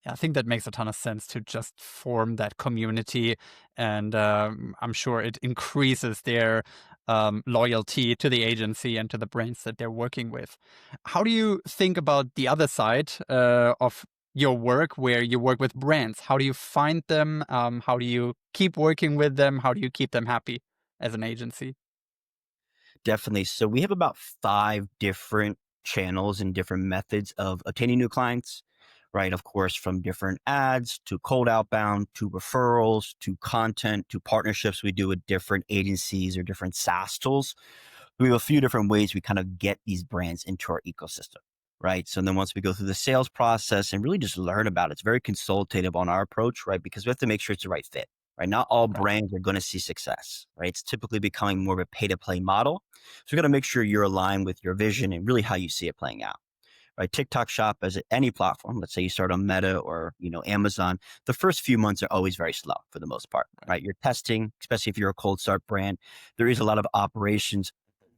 Yeah, I think that makes a ton of sense to just form that community, and I'm sure it increases their loyalty to the agency and to the brands that they're working with. How do you think about the other side of your work, where you work with brands? How do you find them? How do you keep working with them? How do you keep them happy as an agency? Definitely. So we have about 5 different channels and different methods of obtaining new clients, right? Of course, from different ads to cold outbound to referrals to content to partnerships we do with different agencies or different SaaS tools. We have a few different ways we kind of get these brands into our ecosystem, right? So then once we go through the sales process and really just learn about it, it's very consultative on our approach, right? Because we have to make sure it's the right fit, right? Not all Right. brands are going to see success, right? It's typically becoming more of a pay to play model. So we got to make sure you're aligned with your vision and really how you see it playing out. Right, TikTok Shop as any platform. Let's say you start on Meta or Amazon. The first few months are always very slow for the most part. Right. Right, you're testing, especially if you're a cold start brand. There is a lot of operations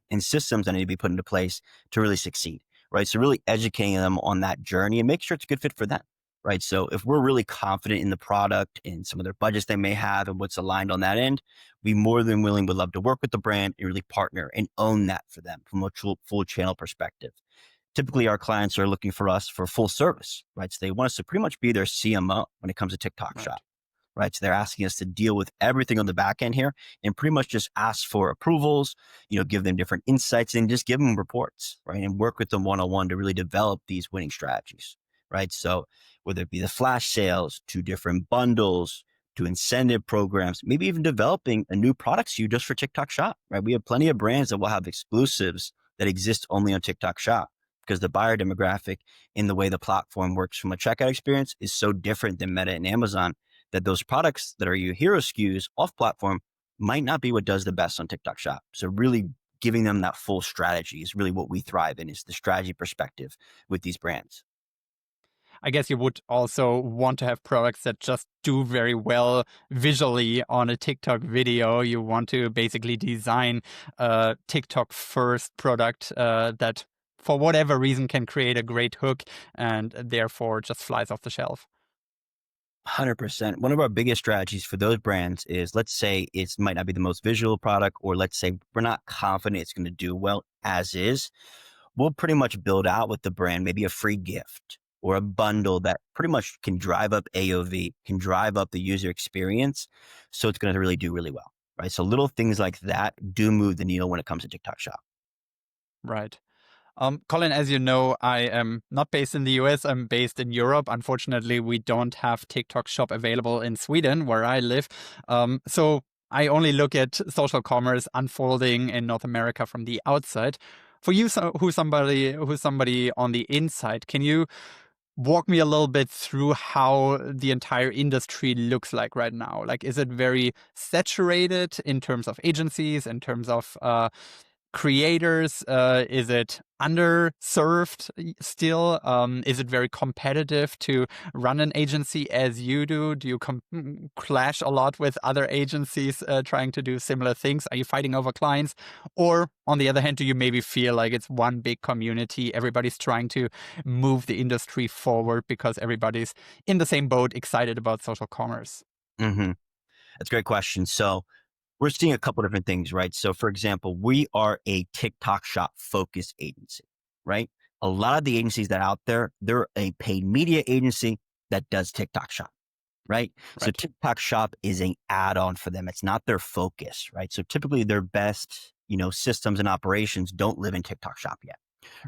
and systems that need to be put into place to really succeed, right? So really educating them on that journey and make sure it's a good fit for them, right? So if we're really confident in the product and some of their budgets they may have and what's aligned on that end, we more than willing would love to work with the brand and really partner and own that for them from a full channel perspective. Typically, our clients are looking for us for full service, right? So they want us to pretty much be their CMO when it comes to TikTok Right. Shop, right? So they're asking us to deal with everything on the back end here and pretty much just ask for approvals, give them different insights and just give them reports, right? And work with them one-on-one to really develop these winning strategies, right? So whether it be the flash sales to different bundles to incentive programs, maybe even developing a new product SKU just for TikTok Shop, right? We have plenty of brands that will have exclusives that exist only on TikTok Shop because the buyer demographic in the way the platform works from a checkout experience is so different than Meta and Amazon that those products that are your hero SKUs off platform might not be what does the best on TikTok Shop. So really giving them that full strategy is really what we thrive in, is the strategy perspective with these brands. I guess you would also want to have products that just do very well visually on a TikTok video. You want to basically design a TikTok first product that, for whatever reason, can create a great hook and therefore just flies off the shelf. 100%. One of our biggest strategies for those brands is, let's say it might not be the most visual product, or let's say we're not confident it's going to do well as is. We'll pretty much build out with the brand maybe a free gift or a bundle that pretty much can drive up AOV, can drive up the user experience. So it's going to really do really well, right? So little things like that do move the needle when it comes to TikTok Shop. Right. Colin, as you know, I am not based in the US. I'm based in Europe. Unfortunately, we don't have TikTok Shop available in Sweden, where I live. So I only look at social commerce unfolding in North America from the outside. For you, who's somebody on the inside, can you walk me a little bit through how the entire industry looks like right now? Like, is it very saturated in terms of agencies, in terms of creators? Is it underserved still? Is it very competitive to run an agency as you do? Do you clash a lot with other agencies trying to do similar things? Are you fighting over clients? Or on the other hand, do you maybe feel like it's one big community? Everybody's trying to move the industry forward because everybody's in the same boat, excited about social commerce. Mm-hmm. That's a great question. So we're seeing a couple different things, right? So for example, we are a TikTok Shop focused agency, right? A lot of the agencies that are out there, they're a paid media agency that does TikTok Shop, right? So Right. TikTok Shop is an add-on for them. It's not their focus, right? So typically their best, systems and operations don't live in TikTok Shop yet,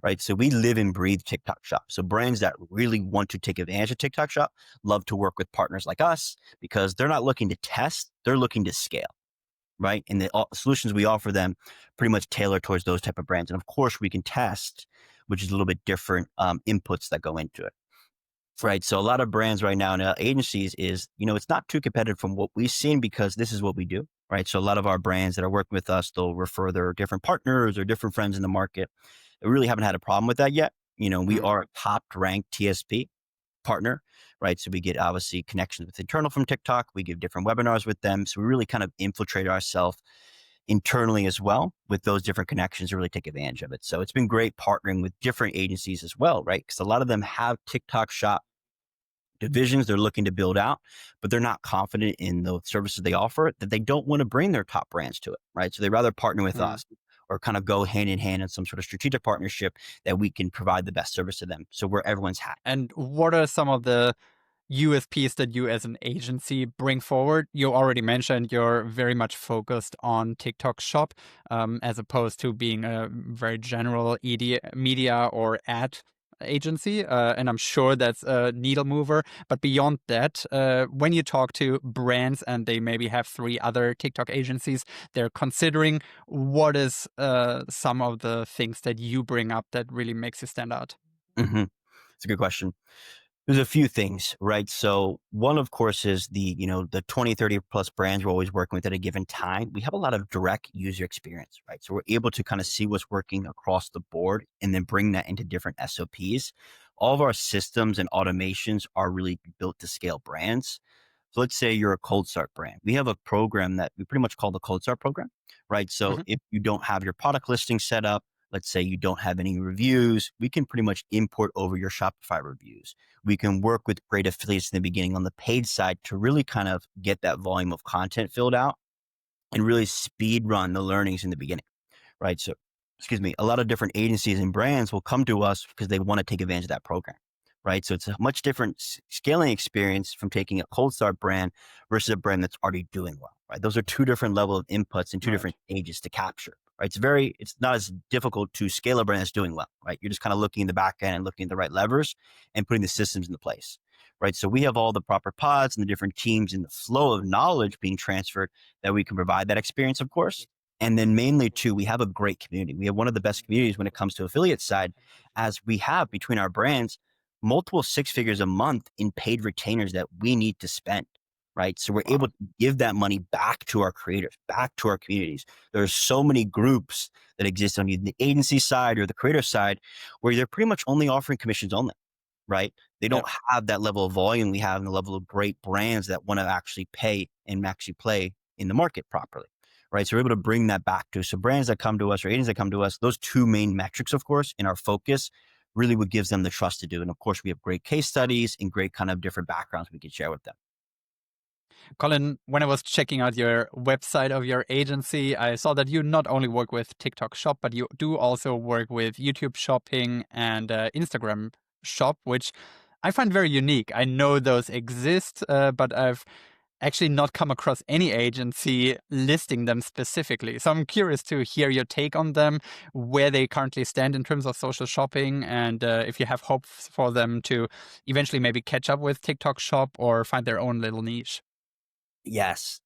right? So we live and breathe TikTok Shop. So brands that really want to take advantage of TikTok Shop love to work with partners like us because they're not looking to test, they're looking to scale, right? And the solutions we offer them pretty much tailor towards those type of brands. And of course, we can test, which is a little bit different inputs that go into it, right? So a lot of brands right now and agencies is, it's not too competitive from what we've seen because this is what we do, right? So a lot of our brands that are working with us, they'll refer their different partners or different friends in the market. We really haven't had a problem with that yet. We Mm. are a top ranked TSP partner, right? So we get obviously connections with internal from TikTok. We give different webinars with them. So we really kind of infiltrate ourselves internally as well with those different connections to really take advantage of it. So it's been great partnering with different agencies as well, right? Because a lot of them have TikTok Shop divisions they're looking to build out, but they're not confident in the services they offer, that they don't want to bring their top brands to it, right? So they rather partner with Hmm. us or kind of go hand in hand in some sort of strategic partnership that we can provide the best service to them. So where everyone's happy. And what are some of the USPs that you as an agency bring forward? You already mentioned you're very much focused on TikTok Shop, as opposed to being a very general media or ad agency. And I'm sure that's a needle mover. But beyond that, when you talk to brands and they maybe have three other TikTok agencies, they're considering what is some of the things that you bring up that really makes you stand out? Hmm. It's a good question. There's a few things, right? So one, of course, is the 20, 30 plus brands we're always working with at a given time. We have a lot of direct user experience, right? So we're able to kind of see what's working across the board and then bring that into different SOPs. All of our systems and automations are really built to scale brands. So let's say you're a cold start brand. We have a program that we pretty much call the cold start program, right? So Mhm. if you don't have your product listing set up, let's say you don't have any reviews, we can pretty much import over your Shopify reviews. We can work with great affiliates in the beginning on the paid side to really kind of get that volume of content filled out and really speed run the learnings in the beginning, right? So, excuse me, a lot of different agencies and brands will come to us because they want to take advantage of that program, right? So it's a much different scaling experience from taking a cold start brand versus a brand that's already doing well, right? Those are two different level of inputs and two Right. different stages to capture, right? It's not as difficult to scale a brand that's doing well, right? You're just kind of looking in the back end and looking at the right levers and putting the systems into place, right? So we have all the proper pods and the different teams and the flow of knowledge being transferred that we can provide that experience, of course. And then mainly too, we have a great community. We have one of the best communities when it comes to affiliate side, as we have between our brands multiple six figures a month in paid retainers that we need to spend. Right. So we're able Wow. to give that money back to our creators, back to our communities. There are so many groups that exist on either the agency side or the creator side where they're pretty much only offering commissions only. Right. They Yeah. don't have that level of volume we have and the level of great brands that want to actually pay and actually play in the market properly. Right. So we're able to bring that back to so brands that come to us or agents that come to us, those two main metrics, of course, in our focus really what gives them the trust to do. And of course, we have great case studies and great kind of different backgrounds we can share with them. Colin, when I was checking out your website of your agency, I saw that you not only work with TikTok Shop, but you do also work with YouTube Shopping and Instagram Shop, which I find very unique. I know those exist, but I've actually not come across any agency listing them specifically. So I'm curious to hear your take on them, where they currently stand in terms of social shopping, and if you have hopes for them to eventually maybe catch up with TikTok Shop or find their own little niche. Yes.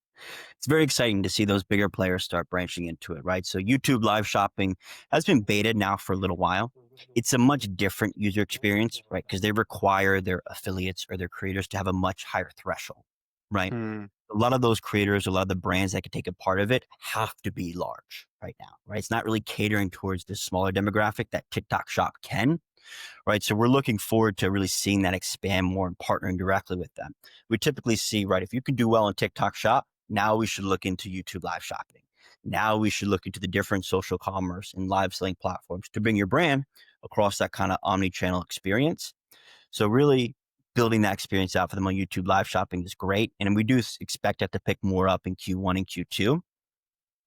It's very exciting to see those bigger players start branching into it, right? So YouTube live shopping has been beta now for a little while. It's a much different user experience, right? Because they require their affiliates or their creators to have a much higher threshold, right? Hmm. A lot of those creators, a lot of the brands that can take a part of it have to be large right now, right? It's not really catering towards the smaller demographic that TikTok Shop can, right? So we're looking forward to really seeing that expand more and partnering directly with them. We typically see, right, if you can do well on TikTok Shop, now we should look into YouTube live shopping. Now we should look into the different social commerce and live selling platforms to bring your brand across that kind of omni-channel experience. So really building that experience out for them on YouTube live shopping is great. And we do expect that to pick more up in Q1 and Q2.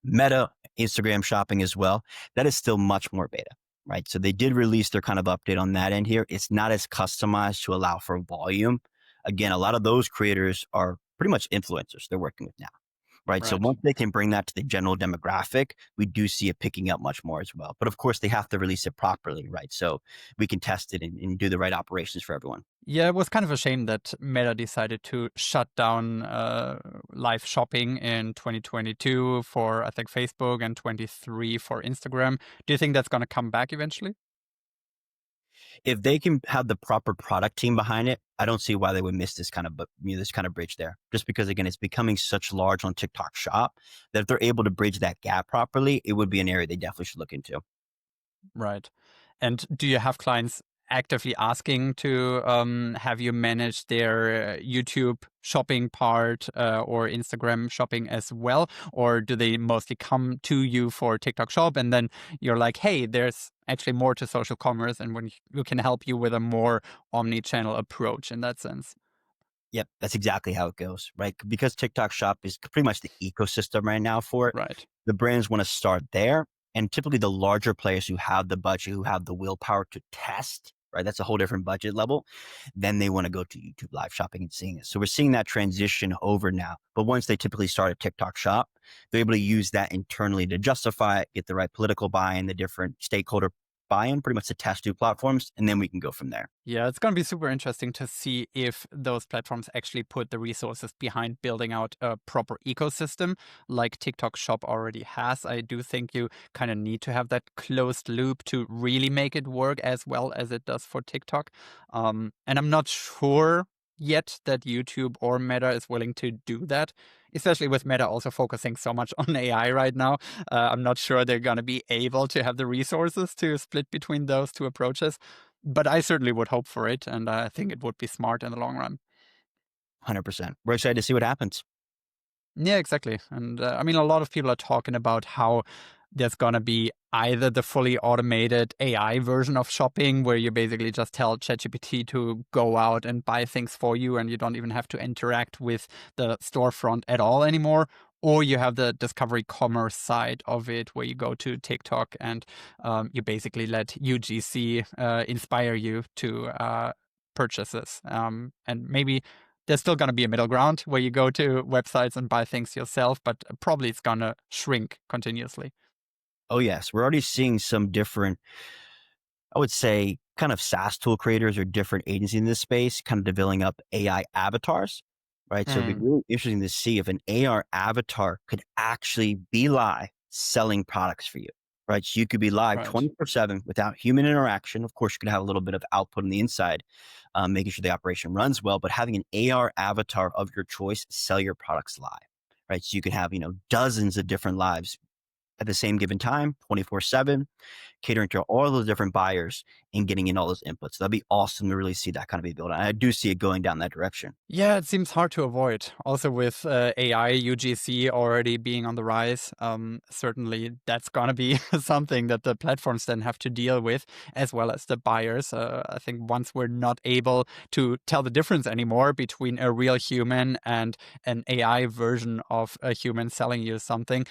Meta, Instagram shopping as well. That is still much more beta, right? So they did release their kind of update on that end here. It's not as customized to allow for volume. Again, a lot of those creators are pretty much influencers they're working with now, right? So Right. once they can bring that to the general demographic, we do see it picking up much more as well. But of course, they have to release it properly, right? So we can test it and do the right operations for everyone. Yeah, it was kind of a shame that Meta decided to shut down live shopping in 2022 for, I think, Facebook and 23 for Instagram. Do you think that's going to come back eventually? If they can have the proper product team behind it, I don't see why they would miss this kind of, this kind of bridge there. Just because again, it's becoming such large on TikTok Shop that if they're able to bridge that gap properly, it would be an area they definitely should look into. Right. And do you have clients actively asking to have you manage their YouTube shopping part or Instagram shopping as well? Or do they mostly come to you for TikTok Shop and then you're like, hey, there's actually more to social commerce and when we can help you with a more omni-channel approach in that sense? Yep, that's exactly how it goes, right? Because TikTok Shop is pretty much the ecosystem right now for it. Right. The brands want to start there, and typically the larger players who have the budget, who have the willpower to test, right? That's a whole different budget level. Then they want to go to YouTube Live Shopping and seeing it. So we're seeing that transition over now. But once they typically start a TikTok Shop, they're able to use that internally to justify it, get the right political buy-in, the different stakeholder buy-in, pretty much to test new platforms, and then we can go from there. Yeah, it's going to be super interesting to see if those platforms actually put the resources behind building out a proper ecosystem like TikTok Shop already has. I do think you kind of need to have that closed loop to really make it work as well as it does for TikTok. And I'm not sure yet that YouTube or Meta is willing to do that, especially with Meta also focusing so much on AI right now. I'm not sure they're going to be able to have the resources to split between those two approaches. But I certainly would hope for it, and I think it would be smart in the long run. 100%. We're excited to see what happens. Yeah, exactly. And I mean, a lot of people are talking about how there's going to be either the fully automated AI version of shopping, where you basically just tell ChatGPT to go out and buy things for you, and you don't even have to interact with the storefront at all anymore. Or you have the discovery commerce side of it, where you go to TikTok and you basically let UGC inspire you to purchases. And maybe there's still going to be a middle ground where you go to websites and buy things yourself, but probably it's going to shrink continuously. Oh, yes. We're already seeing some different, I would say, kind of SaaS tool creators or different agencies in this space kind of developing up AI avatars, right? So it'd be Mm, really interesting to see if an AR avatar could actually be live selling products for you, right? So you could be live right. 24/7 without human interaction. Of course, you could have a little bit of output on the inside, making sure the operation runs well, but having an AR avatar of your choice sell your products live, right? So you could have, dozens of different lives at the same given time, 24/7, catering to all those different buyers and getting in all those inputs. That'd be awesome to really see that kind of be built. And I do see it going down that direction. Yeah, it seems hard to avoid. Also, with AI, UGC already being on the rise, certainly that's going to be something that the platforms then have to deal with, as well as the buyers. I think once we're not able to tell the difference anymore between a real human and an AI version of a human selling you something,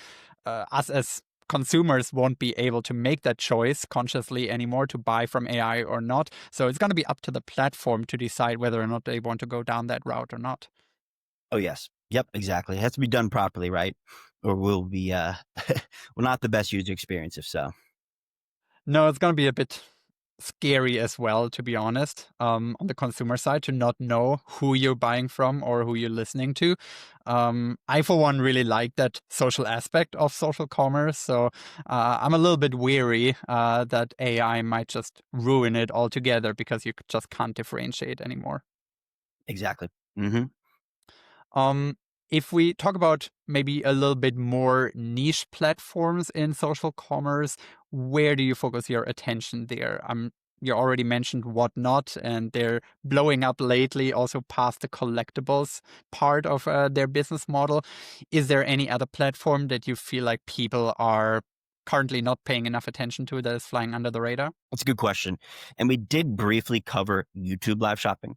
us as consumers won't be able to make that choice consciously anymore to buy from AI or not. So it's going to be up to the platform to decide whether or not they want to go down that route or not. Oh, yes. Yep, exactly. It has to be done properly, right? Or we'll be, well, not the best user experience if so. No, it's going to be a bit scary as well, to be honest, on the consumer side, to not know who you're buying from or who you're listening to. I, for one, really like that social aspect of social commerce. So I'm a little bit weary that AI might just ruin it altogether because you just can't differentiate anymore. Exactly. Hmm. Um, if we talk about maybe a little bit more niche platforms in social commerce, where do you focus your attention there? You already mentioned Whatnot, and they're blowing up lately, also past the collectibles part of their business model. Is there any other platform that you feel like people are currently not paying enough attention to that is flying under the radar? That's a good question. And we did briefly cover YouTube live shopping,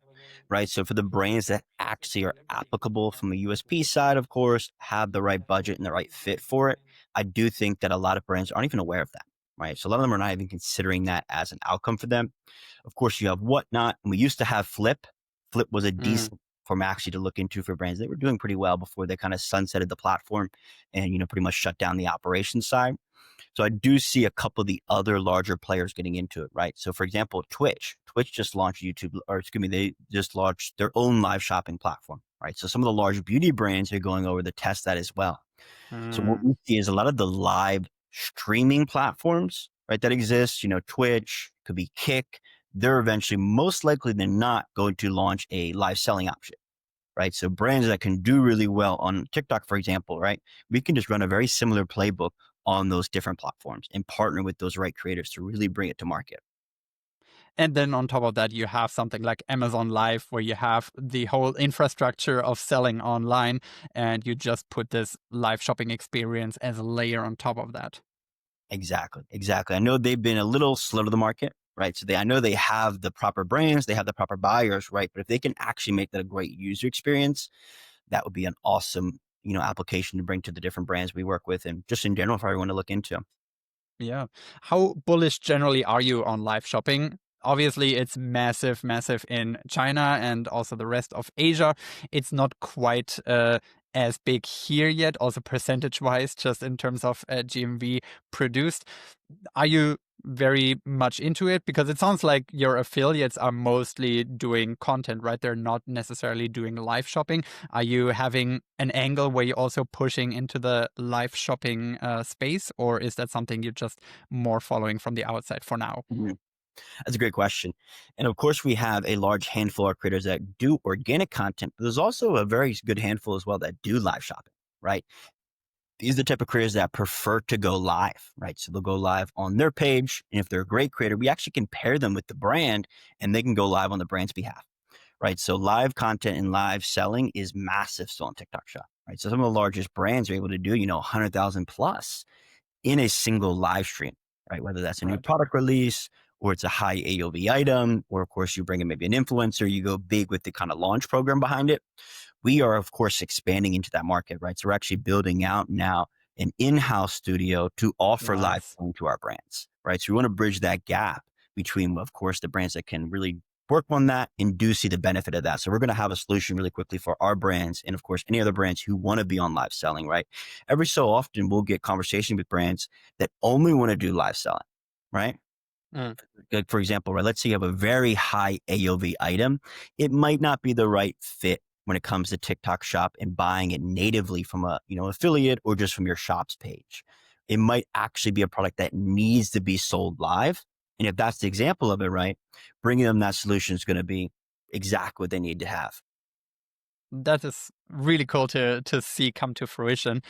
right? So for the brands that actually are applicable from a USP side, of course, have the right budget and the right fit for it, I do think that a lot of brands aren't even aware of that, right? So a lot of them are not even considering that as an outcome for them. Of course, you have Whatnot, and we used to have Flip. Flip was a Mm. decent form actually to look into for brands. They were doing pretty well before they kind of sunsetted the platform and, pretty much shut down the operations side. So I do see a couple of the other larger players getting into it, right? So for example, Twitch. Twitch just launched YouTube, or excuse me, they just launched their own live shopping platform, right? So some of the large beauty brands are going over to test that as well. So what Mm. we see is a lot of the live streaming platforms, right, that exist, Twitch, could be Kick. They're eventually, most likely than not, going to launch a live selling option, right? So brands that can do really well on TikTok, for example, right? We can just run a very similar playbook on those different platforms and partner with those right creators to really bring it to market. And then on top of that, you have something like Amazon Live, where you have the whole infrastructure of selling online, and you just put this live shopping experience as a layer on top of that. Exactly. Exactly. I know they've been a little slow to the market, right? So I know they have the proper brands, they have the proper buyers, right? But if they can actually make that a great user experience, that would be an awesome, application to bring to the different brands we work with and just in general for everyone to look into. Yeah. How bullish generally are you on live shopping? Obviously, it's massive, massive in China and also the rest of Asia. It's not quite as big here yet, also percentage wise, just in terms of GMV produced. Are you very much into it? Because it sounds like your affiliates are mostly doing content, right? They're not necessarily doing live shopping. Are you having an angle where you're also pushing into the live shopping space, or is that something you're just more following from the outside for now? Mhm. That's a great question. And of course, we have a large handful of creators that do organic content, but there's also a very good handful as well that do live shopping, right? These are the type of creators that prefer to go live, right? So they'll go live on their page. And if they're a great creator, we actually can pair them with the brand and they can go live on the brand's behalf, right? So live content and live selling is massive still on TikTok Shop, right? So some of the largest brands are able to do, 100,000 plus in a single live stream, right? Whether that's a new Right. product release or it's a high AOV item, or of course you bring in maybe an influencer, you go big with the kind of launch program behind it. We are, of course, expanding into that market, right? So we're actually building out now an in-house studio to offer live Nice. streaming to our brands, right? So we want to bridge that gap between, of course, the brands that can really work on that and do see the benefit of that. So we're going to have a solution really quickly for our brands and, of course, any other brands who want to be on live selling, right? Every so often, we'll get conversation with brands that only want to do live selling, right? Mm. Like for example, right, let's say you have a very high AOV item. It might not be the right fit when it comes to TikTok Shop and buying it natively from a, affiliate or just from your shop's page. It might actually be a product that needs to be sold live. And if that's the example of it, right, bringing them that solution is going to be exactly what they need to have. That is really cool to see come to fruition.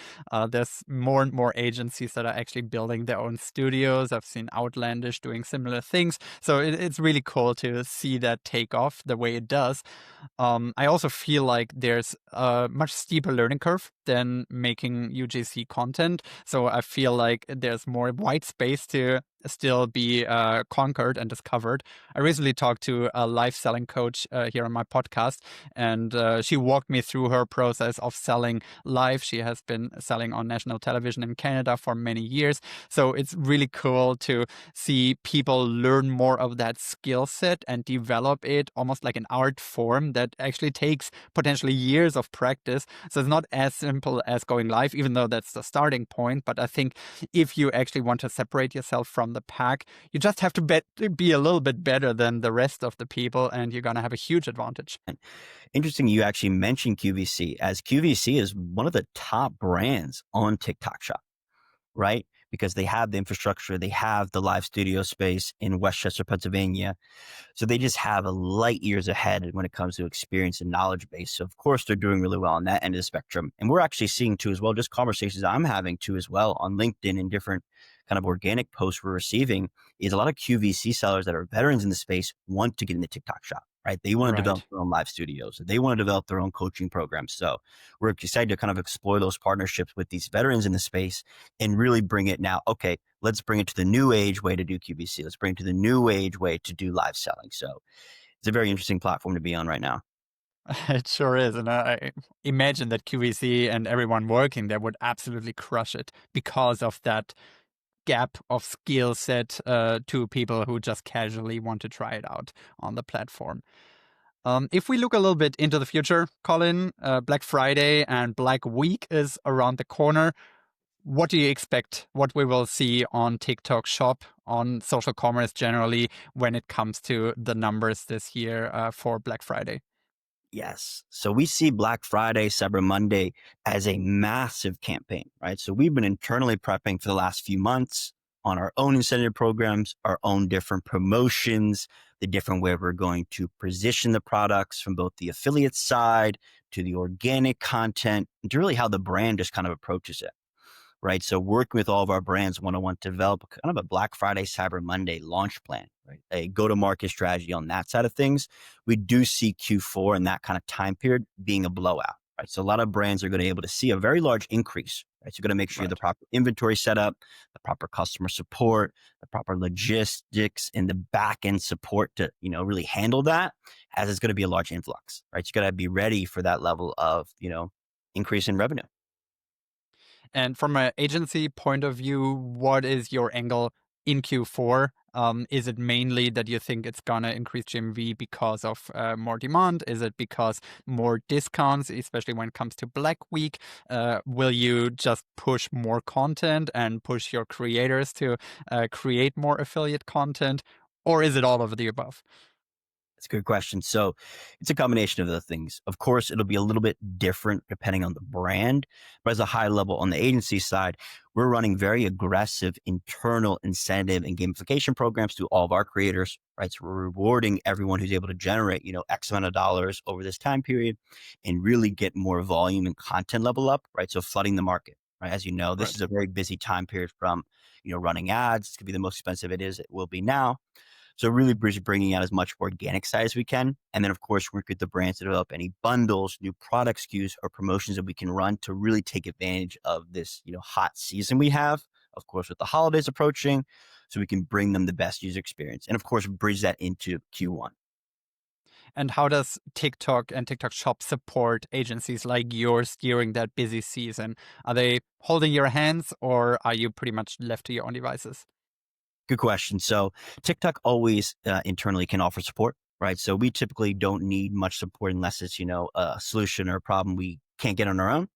There's more and more agencies that are actually building their own studios. I've seen Outlandish doing similar things, so it's really cool to see that take off the way it does. I also feel like there's a much steeper learning curve than making UGC content. So I feel like there's more white space to still be conquered and discovered. I recently talked to a live selling coach here on my podcast, and she walked me through her process of selling live. She has been selling on national television in Canada for many years. So it's really cool to see people learn more of that skill set and develop it almost like an art form that actually takes potentially years of practice. So it's not as simple as going live, even though that's the starting point. But I think if you actually want to separate yourself from the pack, you just have to be a little bit better than the rest of the people, and you're going to have a huge advantage. Interesting you actually mentioned QVC, as QVC is one of the top brands on TikTok Shop, right? Because they have the infrastructure, they have the live studio space in Westchester, Pennsylvania. So they just have a light years ahead when it comes to experience and knowledge base. So of course they're doing really well on that end of the spectrum. And we're actually seeing too as well, just conversations I'm having too as well on LinkedIn and different kind of organic posts we're receiving is a lot of QVC sellers that are veterans in the space want to get in the TikTok Shop, right? They want to develop Right. their own live studios. They want to develop their own coaching programs. So we're excited to kind of explore those partnerships with these veterans in the space and really bring it now. Okay, let's bring it to the new age way to do QVC. Let's bring it to the new age way to do live selling. So it's a very interesting platform to be on right now. It sure is. And I imagine that QVC and everyone working there would absolutely crush it because of that gap of skill set to people who just casually want to try it out on the platform. If we look a little bit into the future, Colin, Black Friday and Black Week is around the corner. What do you expect? What we will see on TikTok Shop, on social commerce generally, when it comes to the numbers this year for Black Friday? Yes. So we see Black Friday, Cyber Monday as a massive campaign, right? So we've been internally prepping for the last few months on our own incentive programs, our own different promotions, the different way we're going to position the products from both the affiliate side to the organic content, and to really how the brand just kind of approaches it. Right. So working with all of our brands one-on-one to develop kind of a Black Friday, Cyber Monday launch plan, right? A go-to-market strategy on that side of things. We do see Q4 and that kind of time period being a blowout, right? So a lot of brands are going to be able to see a very large increase, right? So you're going to make sure you have the Right. proper inventory setup, the proper customer support, the proper logistics, and the back end support to, really handle that, as it's going to be a large influx, right? So you got to be ready for that level of, increase in revenue. And from an agency point of view, what is your angle in Q4? Is it mainly that you think it's gonna increase GMV because of more demand? Is it because more discounts, especially when it comes to Black Week? Will you just push more content and push your creators to create more affiliate content, or is it all of the above? That's a good question. So it's a combination of the things. Of course, it'll be a little bit different depending on the brand, but as a high level on the agency side, we're running very aggressive internal incentive and gamification programs to all of our creators, right? So we're rewarding everyone who's able to generate, X amount of dollars over this time period and really get more volume and content level up, right? So flooding the market. Right. As you know, this Right. is a very busy time period from, running ads. It's going to be the most expensive it will be now. So really bringing out as much organic side as we can. And then, of course, work with the brands to develop any bundles, new product SKUs, or promotions that we can run to really take advantage of this, hot season we have, of course, with the holidays approaching, so we can bring them the best user experience. And, of course, bridge that into Q1. And how does TikTok and TikTok Shop support agencies like yours during that busy season? Are they holding your hands, or are you pretty much left to your own devices? Good question. So TikTok always internally can offer support, right? So we typically don't need much support unless it's, a solution or a problem we can't get on our own.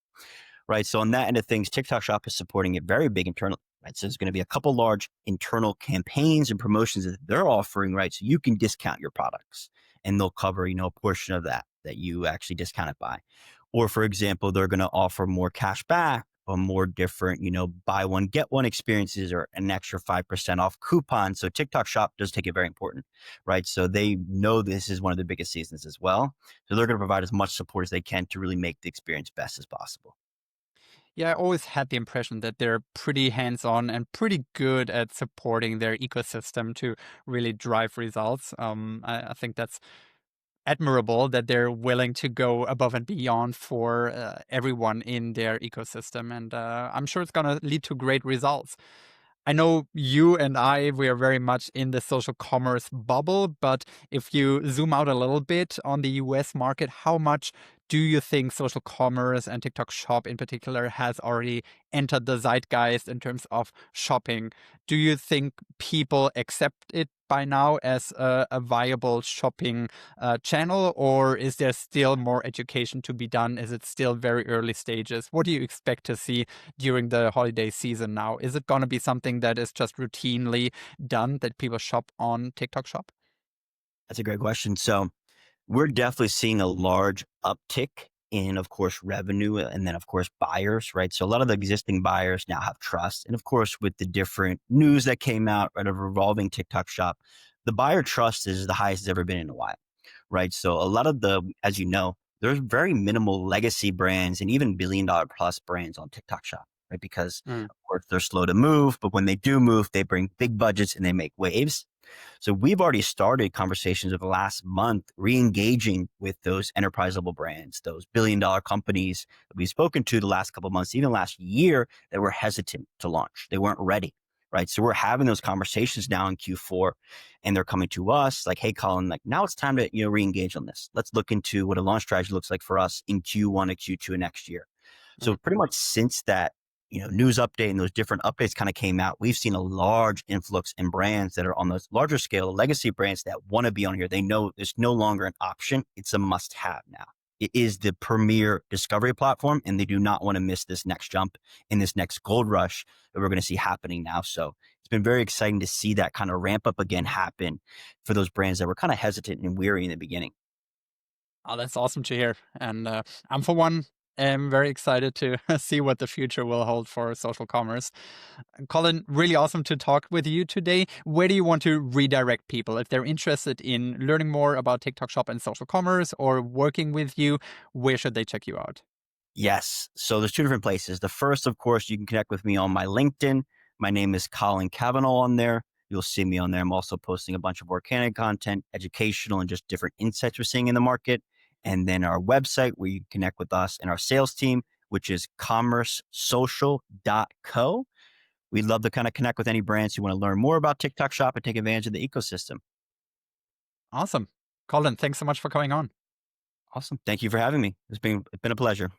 Right. So on that end of things, TikTok Shop is supporting it very big internally. Right. So there's going to be a couple large internal campaigns and promotions that they're offering. Right. So you can discount your products and they'll cover, a portion of that you actually discount it by. Or for example, they're going to offer more cash back or more different, buy one, get one experiences or an extra 5% off coupon. So TikTok Shop does take it very important. Right. So they know this is one of the biggest seasons as well. So they're going to provide as much support as they can to really make the experience best as possible. Yeah, I always had the impression that they're pretty hands on and pretty good at supporting their ecosystem to really drive results. I think that's admirable that they're willing to go above and beyond for everyone in their ecosystem. And I'm sure it's going to lead to great results. I know you and we are very much in the social commerce bubble, but if you zoom out a little bit on the US market, how much do you think social commerce and TikTok Shop in particular has already entered the zeitgeist in terms of shopping? Do you think people accept it by now as a viable shopping channel, or is there still more education to be done? Is it still very early stages? What do you expect to see during the holiday season now? Is it going to be something that is just routinely done that people shop on TikTok Shop? That's a great question. So we're definitely seeing a large uptick in, of course, revenue and then, of course, buyers, right? So a lot of the existing buyers now have trust. And of course, with the different news that came out, right, of revolving TikTok Shop, the buyer trust is the highest it's ever been in a while, right? So a lot of as you know, there's very minimal legacy brands and even $1 billion plus brands on TikTok Shop, right? Because Mm. of course they're slow to move, but when they do move, they bring big budgets and they make waves. So we've already started conversations over the last month, re-engaging with those enterprise level brands, those $1 billion companies that we've spoken to the last couple of months, even last year, that were hesitant to launch. They weren't ready. Right. So we're having those conversations now in Q4 and they're coming to us like, hey, Collin, like now it's time to, re-engage on this. Let's look into what a launch strategy looks like for us in Q1 or Q2 of next year. So Mm. pretty much since that, news update and those different updates kind of came out, we've seen a large influx in brands that are on those larger scale legacy brands that want to be on here. They know there's no longer an option. It's a must have now. It is the premier discovery platform and they do not want to miss this next jump in this next gold rush that we're going to see happening now. So it's been very exciting to see that kind of ramp up again happen for those brands that were kind of hesitant and weary in the beginning. Oh, that's awesome to hear. And I'm, for one, am very excited to see what the future will hold for social commerce. Collin, really awesome to talk with you today. Where do you want to redirect people if they're interested in learning more about TikTok Shop and social commerce or working with you? Where should they check you out? Yes. So there's two different places. The first, of course, you can connect with me on my LinkedIn. My name is Collin Cavanaugh on there. You'll see me on there. I'm also posting a bunch of organic content, educational, and just different insights we're seeing in the market. and then our website where you can connect with us and our sales team, which is commercesocial.co. We'd love to kind of connect with any brands who want to learn more about TikTok Shop and take advantage of the ecosystem. Awesome. Colin, thanks so much for coming on. Awesome. Thank you for having me. It's been a pleasure.